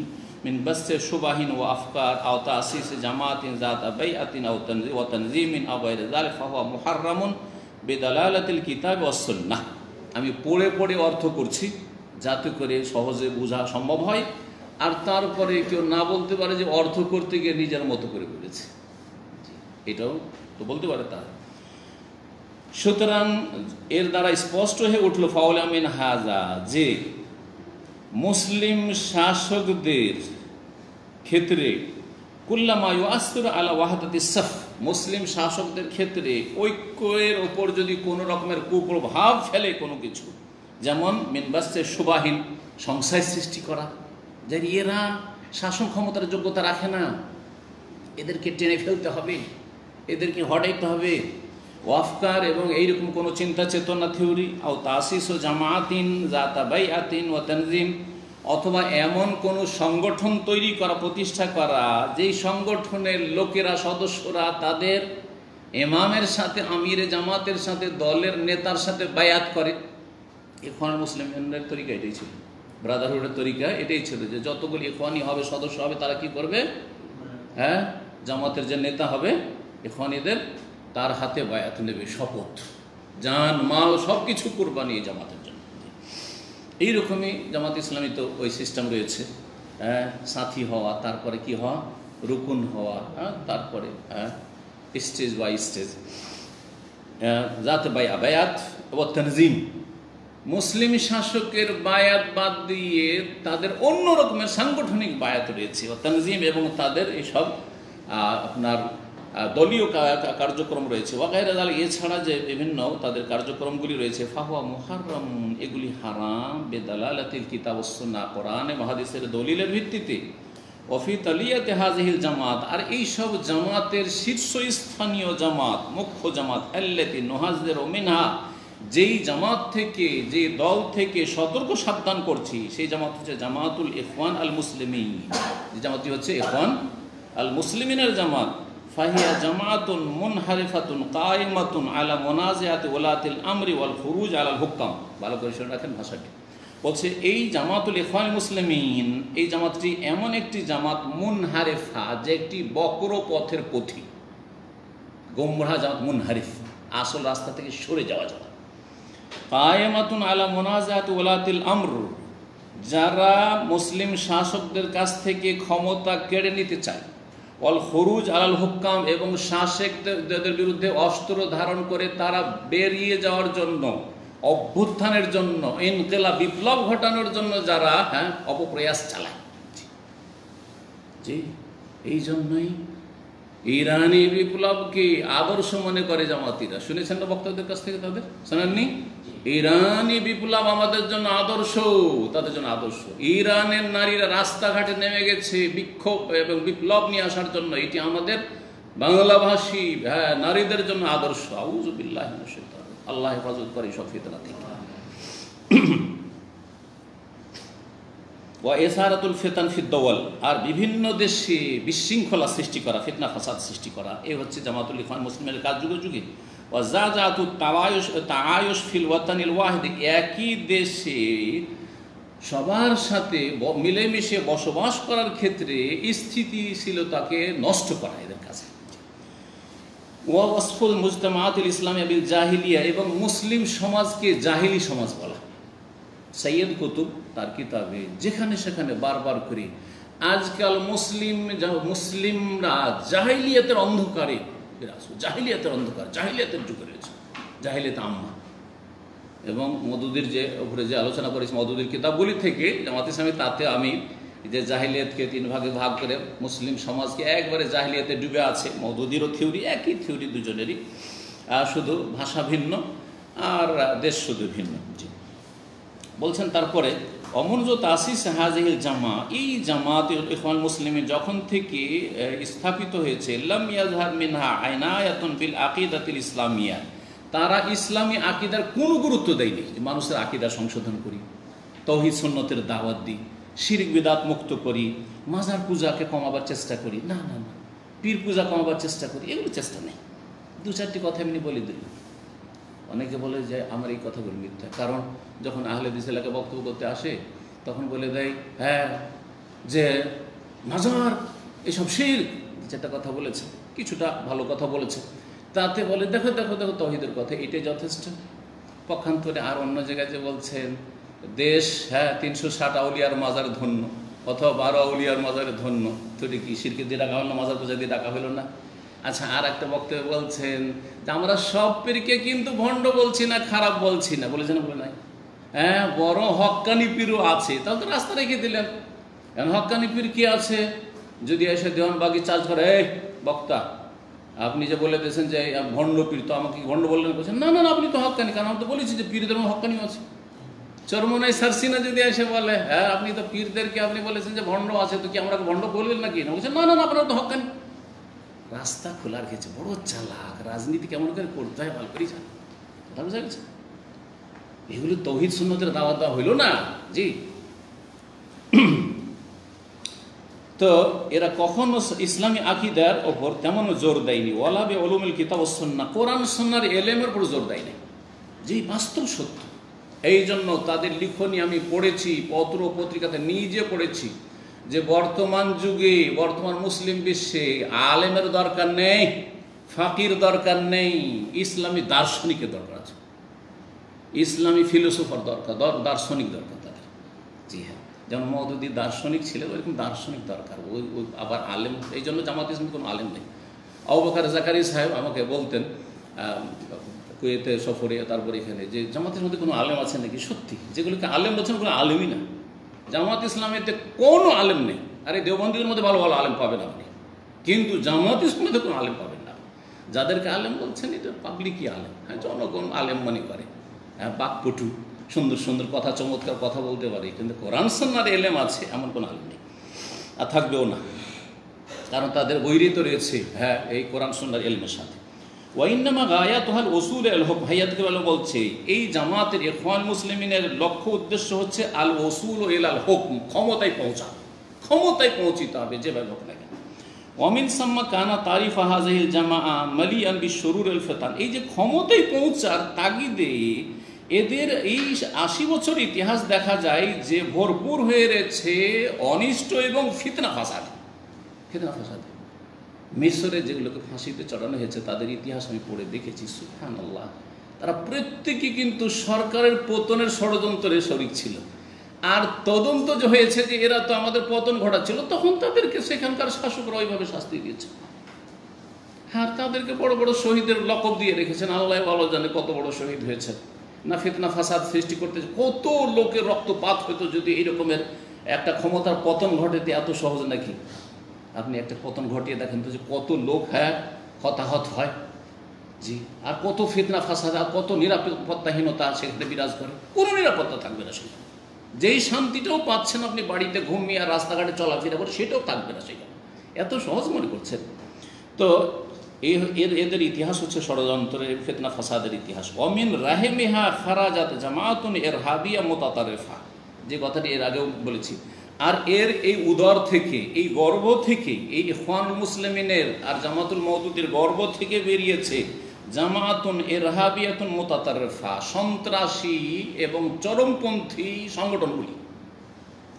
মিন বাসসি শুবাহিন ওয়া আফকার আও তাসিস জামাতিন যাতা বাইআতিন আও তানযীমিন আও গায়রি যালিকা ফাহুয়া মুহাররামুন বিদালালাতিল কিতাব ওয়াস সুন্নাহ। আমি পড়ে পড়ে অর্থ করছি যাতে করে সহজে বোঝা সম্ভব হয়, আর তারপরে কেউ না বলতে পারে যে অর্থ করতে গিয়ে নিজের মতো করে বলেছে, এটাও তো বলতে পারে তার। সুতরাং এর দ্বারা স্পষ্ট হয়ে উঠল ফাউলা মিন হাযা, যে মুসলিম শাসকদের ক্ষেত্রে কুল্লামা ইউআসসিরু আলা ওয়াহদাতিস সাফ, মুসলিম শাসকদের ক্ষেত্রে ঐক্যের ওপর যদি কোনো রকমের কুপ্রভাব ফেলে কোনো কিছু, যেমন মিনবাসে শুবাহীন, সংশয় সৃষ্টি করা, যে এরা শাসন ক্ষমতার যোগ্যতা রাখে না, এদেরকে টেনে ফেলতে হবে, এদেরকে হটাইতে হবে, ওয়াফকার এবং এইরকম কোনো চিন্তা চেতনা থিওরি, আও তাসিস ও জামাতিন যাতা বাইআতিন ওয়া তানযীম, অথবা এমন কোনো সংগঠন তৈরি করা, প্রতিষ্ঠা করা, যেই সংগঠনের লোকেরা, সদস্যরা তাদের ইমামের সাথে, আমিরে জামাতের সাথে, দলের নেতার সাথে বায়াত করে। ইখওয়ান মুসলিমের তরিকা এটাই ছিল, ব্রাদারহুডের তরিকা এটাই ছিল, যে যতগুলি ইখওয়ানি হবে, সদস্য হবে, তারা কি করবে? জামাতের যে নেতা হবে ইখওয়ানিদের, তার হাতে বায়াত নেবে, শপথ, জান মাল সব কিছু কুরবানি জামাতের জন্য। এইরকমই জামাত ইসলামী তো ওই সিস্টেম রয়েছে, সাথী হওয়া, তারপরে কি হওয়া, রুকুন হওয়া, তারপরে স্টেজ বাই স্টেজ, যাতে বায়াত ও তানজিম, মুসলিম শাসকের বায়াত বাদ দিয়ে তাদের অন্য রকমের সাংগঠনিক বায়াত রয়েছে, তানজিম এবং তাদের এইসব আপনার দলীয় কার্যক্রম রয়েছে। ওয়াগাইরা জাল, এছাড়া যে বিভিন্ন তাদের কার্যক্রমগুলি রয়েছে, ফাহুয়া মুহাররাম, এগুলি হারাম, বেদালালাতিল কিতাব ওয়াস সুন্নাহ, কোরআন এবং হাদিসের দলিলের ভিত্তিতে। ওফি তালিয়াতে হাযিহিল জামাত, আর এই সব জামাতের শীর্ষস্থানীয় জামাত, মুখ্য জামাত, আল্লাতী নুহাযযিরু মিনহা, যেই জামাত থেকে, যে দল থেকে সতর্ক সাবধান করছি, সেই জামাত হচ্ছে জামাতুল ইখওয়ান আল মুসলিমিন। যে জামাতটি হচ্ছে ইখওয়ান আল মুসলিমিনের জামাত। ফাহিয়া জামাতুন মুনহারিফাতুন কায়েমাতুন আলা মুনাজিআতি ওলাতিল আমরি ওয়াল খুরুজ আলাল হুকাম। ভালো করে শুনে রাখেন ভাষাটি। বলছে এই জামাতুল ইখওয়ান মুসলিমিন, এই জামাতটি এমন একটি জামাত, মুনহারিফা, যে একটি বক্র পথের পথিক। গোমরাহ জামাত মুনহারিফ, আসল রাস্তা থেকে সরে যাওয়া জামাত। কায়েমাতুন আলা মুনাজিআতি ওলাতিল আমর, যারা মুসলিম শাসকদের কাছ থেকে ক্ষমতা কেড়ে নিতে চায়। ওয়াল খুরুজ আলাল হুকাম, এবং শাসকদের বিরুদ্ধে অস্ত্র ধারণ করে তারা বেরিয়ে যাওয়ার জন্য, অভ্যুত্থানের জন্য, ইনকিলাব, বিপ্লব ঘটানোর জন্য যারা অপপ্রয়াস চালায়। জি, এই জন্যই ইরানি বিপ্লবকে আদর্শ মনে করে জামাতিরা। শুনেছেন না বক্তাদের কাছ থেকে? তাদের শোনেননি? ইরানি বিপ্লব আমাদের জন্য আদর্শ, তাদের জন্য আদর্শ। ইরানের নারীরা রাস্তাঘাটে নেমে গেছে বিক্ষোভ এবং বিপ্লব নিয়ে আসার জন্য, এটি আমাদের বাংলাভাষী নারীদের জন্য আদর্শ। আউযু বিল্লাহি মিনাশ শাইতানির রাজিম। আল্লাহ হেফাজত করে সব ফিতনা থেকে। ওয়া ইসারাতুল ফিতান ফিদ দাওয়াল, আর বিভিন্ন দেশে বিশৃঙ্খলা সৃষ্টি করা, ফিতনা ফাসাদ সৃষ্টি করা, এই হচ্ছে জামাতুল ইখওয়ান মুসলিমের কাজ যুগে যুগে। ওয়া জাজাতুত তাআয়ুশ ফিল ওয়াতানিল ওয়াহিদ, একই দেশে সবার সাথে মিলেমিশে বসবাস করার ক্ষেত্রে স্থিতিশীলতাকে নষ্ট করা এদের কাছে। ওয়া ওয়াসফুল মুজতামাআতিল ইসলামিয়া বিল জাহিলিয়া, এবং মুসলিম সমাজকে জাহিলি সমাজ বলা। সৈয়দ কুতুব তার কিতাবে যেখানে সেখানে বারবার করে আজকাল মুসলিমরা জাহিলিয়াতের অন্ধকারে বিরাজ, জাহিলিয়াতের অন্ধকার, জাহিলিয়াতের যুগে রয়েছে, জাহিলিয়াত আম্মা। এবং মওদুদির যে উপরে যে আলোচনা করেছি মওদুদির কিতাবগুলি থেকে জামাত ইসলামী, তাতে আমি যে জাহিলিয়াতকে 3 ভাগে ভাগ করে মুসলিম সমাজকে একবারে জাহিলিয়াতে ডুবে আছে। মওদুদিরও থিওরি, একই থিওরি দুজনেরই, শুধু ভাষা ভিন্ন আর দেশ শুধু ভিন্ন। জি, বলছেন তারপরে অমনজো তাসিস হাযিহিল জামা, এই জামাতুল ইখওয়ান মুসলিমিন যখন থেকে স্থাপিত হয়েছে, লাম ইয়াজহার মিনহা আইনায়াতুন বিল আকিদাতিল ইসলামিয়া, তারা ইসলামী আকিদার কোনো গুরুত্ব দেয়নি। যে মানুষের আকিদা সংশোধন করি, তাওহীদ সুন্নতের দাওয়াত দিই, শিরক বিদআত মুক্ত করি, মাজার পূজাকে কমাবার চেষ্টা করি, না না না, পীর পূজা কমাবার চেষ্টা করি, এগুলো চেষ্টা নেই। 2-4টি কথা এমনি বলে দিল। অনেকে বলে যে আমার এই কথাগুলো মিথ্যা, কারণ যখন আহলে হাদিস এলাকায় বক্তব্য করতে আসে তখন বলে দেয় যে মাজার এসব শিরক। 4টা কথা বলেছে, কিছুটা ভালো কথা বলেছে, তাতে বলে দেখো দেখো দেখো তাওহীদের কথা, এটাই যথেষ্ট। পক্ষান্তরে আর অন্য জায়গায় যে বলছেন দেশ 360 আউলিয়ার মাজার ধন্য, অথবা 12 আউলিয়ার মাজারে ধন্য, তো কি শিরকে দিয়ে ডাকা হলো না, মাজার পূজা দিয়ে ডাকা হলো না? আচ্ছা, আর একটা বক্তব্য বলছেন যে আমরা সব পীরকে কিন্তু ভণ্ড বলছি না, খারাপ বলছি না। বলেছেন? বলে নাই। বড় হক্কানি পীরও আছে, তাহলে তো রাস্তা রেখে দিলেন। এখন হক্কানি পীর কি আছে? যদি এসে দেওয়ানবাগি চার্জ করে, এই বক্তা আপনি যে বলে দিয়েছেন যে ভণ্ড পীর, তো আমাকে ভণ্ড বললেন? বলছেন না না না, আপনি তো হক্কানি। কারণ আমি তো বলেছি যে পীরদের হক্কানিও আছে। চরমনাই সারসিনা যদি এসে বলে আপনি তো পীরদেরকে আপনি বলেছেন যে ভণ্ড আছে, তো কি আমরা ভণ্ড বললেন নাকি? না, বলছেন না না না, আপনারা তো হক্কানি। রাস্তা খোলার গেছে, বড় চালাক। রাজনীতি কেমন করে করতে হয় ভালো করেই জানে। কথা বোঝা গেছে? এগুলো তাওহীদ সুন্নতের দাওয়াত দেওয়া হইল না। জি, তো এরা কখনো ইসলামী আকীদার ওপর তেমন জোর দেয়নি। ওয়ালা বি উলুমিল কিতাব ওয়াস সুন্নাহ, কোরআন সুন্নাহর এলেমের উপর জোর দেয়নি। জি, বাস্তব সত্য। এই জন্য তাদের লিখনি আমি পড়েছি, পত্র পত্রিকাতে নিজে পড়েছি, যে বর্তমান যুগে, বর্তমান মুসলিম বিশ্বে আলেমের দরকার নেই, ফাকির দরকার নেই, ইসলামী দার্শনিকের দরকার আছে, ইসলামী ফিলোসফার দরকার, দার্শনিক দরকার তাদের। জি হ্যাঁ, যেমন মওদুদি দার্শনিক ছিলেন, ওইরকম দার্শনিক দরকার। ওই আবার আলেম, এই জন্য জামাত ইসলামী কোনো আলেম নেই। আবু বকর জাকারি সাহেব আমাকে বলতেন, কুয়েতে সফরে, তারপরে এখানে যে জামাতের মধ্যে কোনো আলেম আছে নাকি, সত্যি যেগুলোকে আলেম বলছেন কোনো আলেমই না। জামাত ইসলামেতে কোনো আলেম নেই। আর এই দেওবন্দিদের মধ্যে ভালো ভালো আলেম পাবেন আপনি, কিন্তু জামাত ইসলামেতে কোনো আলেম পাবেন না। যাদেরকে আলেম বলছেন এটা পাবলিকই আলেম, হ্যাঁ, জনগণ আলেম মনে করে, হ্যাঁ, বাকপটু, সুন্দর সুন্দর কথা, চমৎকার কথা বলতে পারে, কিন্তু কোরআন সুন্নাহর এলেম আছে এমন কোনো আলেম নেই, আর থাকবেও না, কারণ তাদের বৈরিত রয়েছে, হ্যাঁ, এই কোরআন সুন্নাহর এলমের সাথে। ওয়াইন্নামা গায়াতুহাল ওসুল আল হক, ভাইয়াতকে ভালো বলছে এই জামাতের ইখওয়ান মুসলিমিনের লক্ষ্য উদ্দেশ্য হচ্ছে আল ওসুল ইল আল হুকম, ক্ষমতায় পৌঁছা, ক্ষমতায় পৌঁছিতে হবে যেভাবে হোক না কেন। ওয়ামিন সাম্মা কানা তারিফ হাযিহিল জামাআ মালিয়ান বিশুরুর আল ফিতান, এই যে ক্ষমতায় পৌঁছার তাগিদে এদের এই 80 বছর ইতিহাস দেখা যায় যে ভরপুর হয়ে রয়েছে অনিষ্ট এবং ফিতনা ফাসাদ। ফিতনা ফাসাদ মিশরে যেগুলোকে ফাঁসিতে চড়ানো হয়েছে তাদের ইতিহাস আমি পড়ে দেখেছি, সুবহানাল্লাহ, তারা প্রত্যেকে কিন্তু সরকারের পতনের ষড়যন্ত্রে শরিক ছিল। আর তদন্ত যে হয়েছে যে এরা তো আমাদের পতন ঘটাচ্ছিল, তখন তাদেরকে সেখানকার শাসকরা ওইভাবে শাস্তি দিয়েছে। হ্যাঁ, তাদেরকে বড় বড় শহীদের লকব দিয়ে রেখেছেন, আল্লাহ ভালো জানে কত বড় শহীদ হয়েছে। না ফিতনা ফাসাদ সৃষ্টি করতে কত লোকের রক্তপাত হতো যদি এইরকমের একটা ক্ষমতার পতন ঘটাতে এত সহজ নাকি? আপনি একটা পতন ঘটিয়ে দেখেন তো যে কত লোক, হ্যাঁ, হতাহত হয়, জি, আর কত ফিতনা ফাসাদ, আর কত নিরাপত্তাহীনতা সেখানে বিরাজ করে, কোনো নিরাপত্তা থাকবে না সেখানে। যেই শান্তিটাও পাচ্ছেন আপনি বাড়িতে ঘুমিয়ে আর রাস্তাঘাটে চলাফেরা করে, সেটাও থাকবে না সেখানে। এত সহজ মনে করছেন? তো এদের ইতিহাস হচ্ছে ষড়যন্ত্রের, ফিতনা ফাসাদের ইতিহাস। অমিন রাহেমিহা খারাজাত জামাতুন ইরহাবিয়া মুতাতারিফা, যে কথাটি এর আগেও বলেছি। আর এর এই উদর থেকে, এই গর্ব থেকে, এই ইখওয়ানুল মুসলিমিনের আর জামাতুল মওদুদের গর্ব থেকে বেরিয়েছে জামাতুন ইরহাবিয়াতুন মুতাতারিফা, সন্ত্রাসী এবং চরমপন্থী সংগঠনগুলি,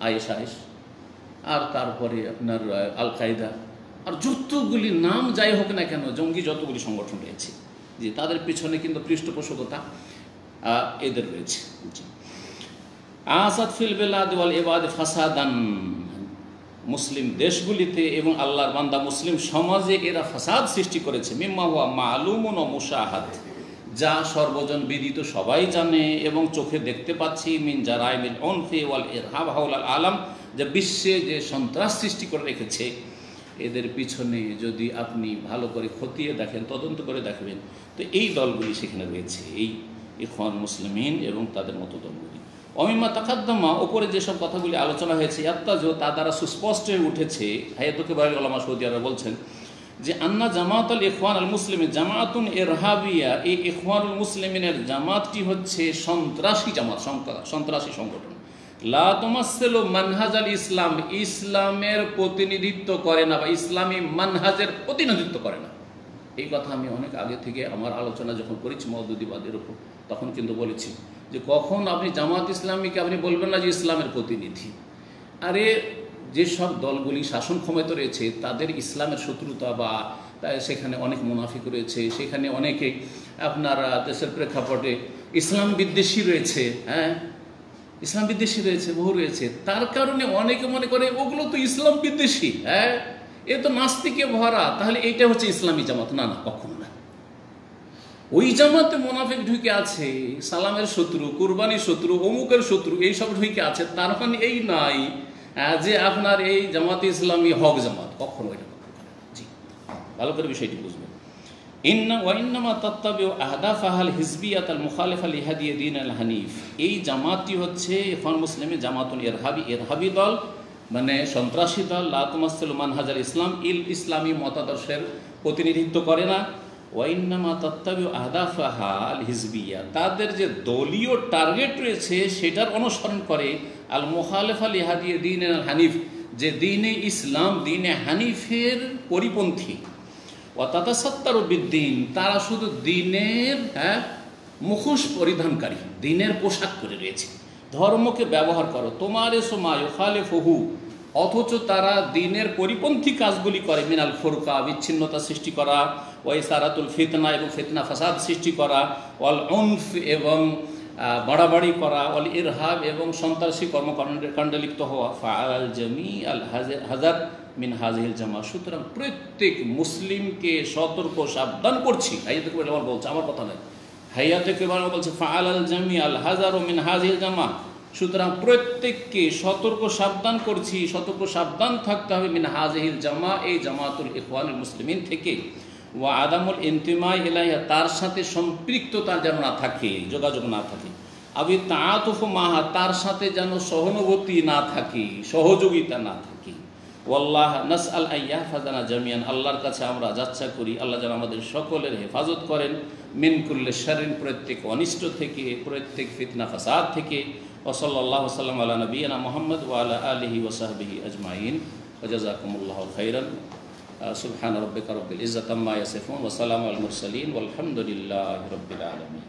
আইএসআইএস, আর তারপরে আপনার আল কায়দা, আর যতগুলি নাম যাই হোক না কেন, জঙ্গি যতগুলি সংগঠন রয়েছে, যে তাদের পিছনে কিন্তু পৃষ্ঠপোষকতা এদের রয়েছে। আসাদ ফিল বিলাদ ওয়াল ইবাদ ফাসাদান, মুসলিম দেশগুলিতে এবং আল্লাহর বান্দা মুসলিম সমাজে এরা ফাসাদ সৃষ্টি করেছে। মিম্মা হুয়া মালুমুন ওয়া মুশাহাদ, যা সর্বজন বিদিত, সবাই জানে এবং চোখে দেখতে পাচ্ছি। মিন জারাইমিল উনফি ওয়াল ইরহাব হাওলাল আলাম, যে বিশ্বে যে সন্ত্রাস সৃষ্টি করে রেখেছে, এদের পিছনে যদি আপনি ভালো করে খতিয়ে দেখেন, তদন্ত করে দেখবেন, তো এই দলগুলি সেখানে রয়েছে, এই ইখওয়ান মুসলিমিন এবং তাদের মতো দলগুলি। অমিমা তাকাদ্দামা, ওপরে যেসব কথাগুলি আলোচনা হয়েছে, ইয়াত্তাজ, তা দ্বারা সুস্পষ্ট হয়ে উঠেছে, হায়াতুকে বাড়ি ওলামা সৌদি আরব বলছেন যে আন্না জামাত আল ইখওয়ান আল মুসলিম জামাতুন ইরহাবিয়া, এই ইখওয়ানুল মুসলিমিনের জামাতটি হচ্ছে সন্ত্রাসী জামাত, সন্ত্রাসী সংগঠন। লা তুমাসসিলু মানহাজ আল ইসলাম, ইসলামের প্রতিনিধিত্ব করে না বা ইসলামী মানহাজের প্রতিনিধিত্ব করে না। এই কথা আমি অনেক আগে থেকে আমার আলোচনা যখন করেছি মওদুদিবাদের উপর, তখন কিন্তু বলেছি যে কখন আপনি জামাত ইসলামীকে আপনি বলবেন না যে ইসলামের প্রতিনিধি। আরে যেসব দলগুলি শাসন ক্ষমতা রয়েছে তাদের ইসলামের শত্রুতা বা সেখানে অনেক মুনাফিক রয়েছে, সেখানে অনেকে আপনার দেশের প্রেক্ষাপটে ইসলাম বিদ্বেষী রয়েছে, হ্যাঁ, ইসলাম বিদ্বেষী রয়েছে, বহু রয়েছে। তার কারণে অনেকে মনে করে ওগুলো তো ইসলাম বিদ্বেষী, হ্যাঁ, এ তো নাস্তিকে ভরা, তাহলে এইটা হচ্ছে ইসলামী জামাত। না না, কখনো না। ওই জামাতে মুনাফিক ঢুকে আছে, সালামের শত্রু, কুরবানির শত্রু, অমুকের শত্রু, এইসব ঢুকে আছে, তার মানে এই নাই যে আপনার এই জামাতে ইসলামী হক জামাত, কখনো এটা কখনো। জি, ভালো করে বিষয়টি বুঝবেন। ওয়াইন্নামা তাত্তাবিউ আহদাফাহাল হিজবিয়াত আল মুখালিফা লিহাদিয়ে দ্বীন আল হানিফ, এই জামাতটি হচ্ছে ইখওয়ান মুসলিমের জামাতুন ইরহাবি দল, মানে সন্ত্রাসী দল। লা তুমাসসিলু মানহাজ আল ইসলাম, ইসলামী মতাদর্শের প্রতিনিধিত্ব করে না। ওয়াইন্নামা তাত্তাবিউ আহদাফাহা আল হিজবিয়া, তাদের যে দলীয় টার্গেট রয়েছে সেটার অনুসরণ করে। আল মুখালিফা লিহাদিয়ে দ্বীন আল হানিফ, যে দ্বীনে ইসলাম, দ্বীনে হানিফের পরিপন্থী। ওয়াতাতাসাত্তারু বিদ্দীন, তারা শুধু দ্বীনের, হ্যাঁ, মুখোশ পরিধানকারী, দ্বীনের পোশাক পরে রয়েছে, ধর্মকে ব্যবহার করো, তোমার এসমা ইউখালিফুহু, অথচ তারা দ্বীনের পরিপন্থী কাজগুলি করে। মিনাল ফুরকা, বিচ্ছিন্নতা সৃষ্টি করা, ওয়াইসারাতুল ফিতনা, এবং ফিতনা ফাসাদ সৃষ্টি করা, ওয়াল উনফ, এবং বাড়াবাড়ি করা, ওয়াল ইরহাব, এবং সন্ত্রাসী কর্মকাণ্ডে লিপ্ত হওয়া। ফাআল জামি আল হাজার মিন হাজিহিল জামা, সুতরাং প্রত্যেক মুসলিমকে সতর্ক সাবধান করছি। বলছে আমার কথা নয়, হাইয়াতে কেবার বলছে ফাআল আল জামি আল হাজার মিন হাজিল জামা, সুতরাং প্রত্যেককে সতর্ক সাবধান করছি, সতর্ক সাবধান থাকতে হবে মিন হাজিল জামা, এই জামাতুল ইখওয়ানুল মুসলিমিন থেকে। ওয়া আদামুল ইন্তিমা ইলাইহা, তার সাথে সম্পৃক্ততা যেন না থাকে, যোগাযোগ না থাকে। আবি তাআতুফু মাহা, তার সাথে যেন সহানুভূতি না থাকে, সহযোগিতা না থাকে। ওয়াল্লাহ নাসআল আইয়াহফাযানা জামিয়ান, আল্লাহর কাছে আমরা যাচ্ছা করি আল্লাহ যেন আমাদের সকলের হেফাজত করেন, মিন কুল্লি শাররিন, প্রত্যেক অনিষ্ট থেকে, প্রত্যেক ফিতনা ফাসাদ থেকে। ওয়া সাল্লাল্লাহু ওয়াসাল্লাম আলা নবিয়িনা মুহাম্মদ ওয়া আলা আলিহি ওয়া সাহবিহি আজমাইন, ওয়া জাযাকুমুল্লাহু খাইরান। সুবহান রাব্বিকা রাব্বিল ইজ্জাতি আম্মা ইয়াসিফুন ওয়া সালামুন আলাল মুরসালিন ওয়ালহামদুলিল্লাহি রাব্বিল আলামিন।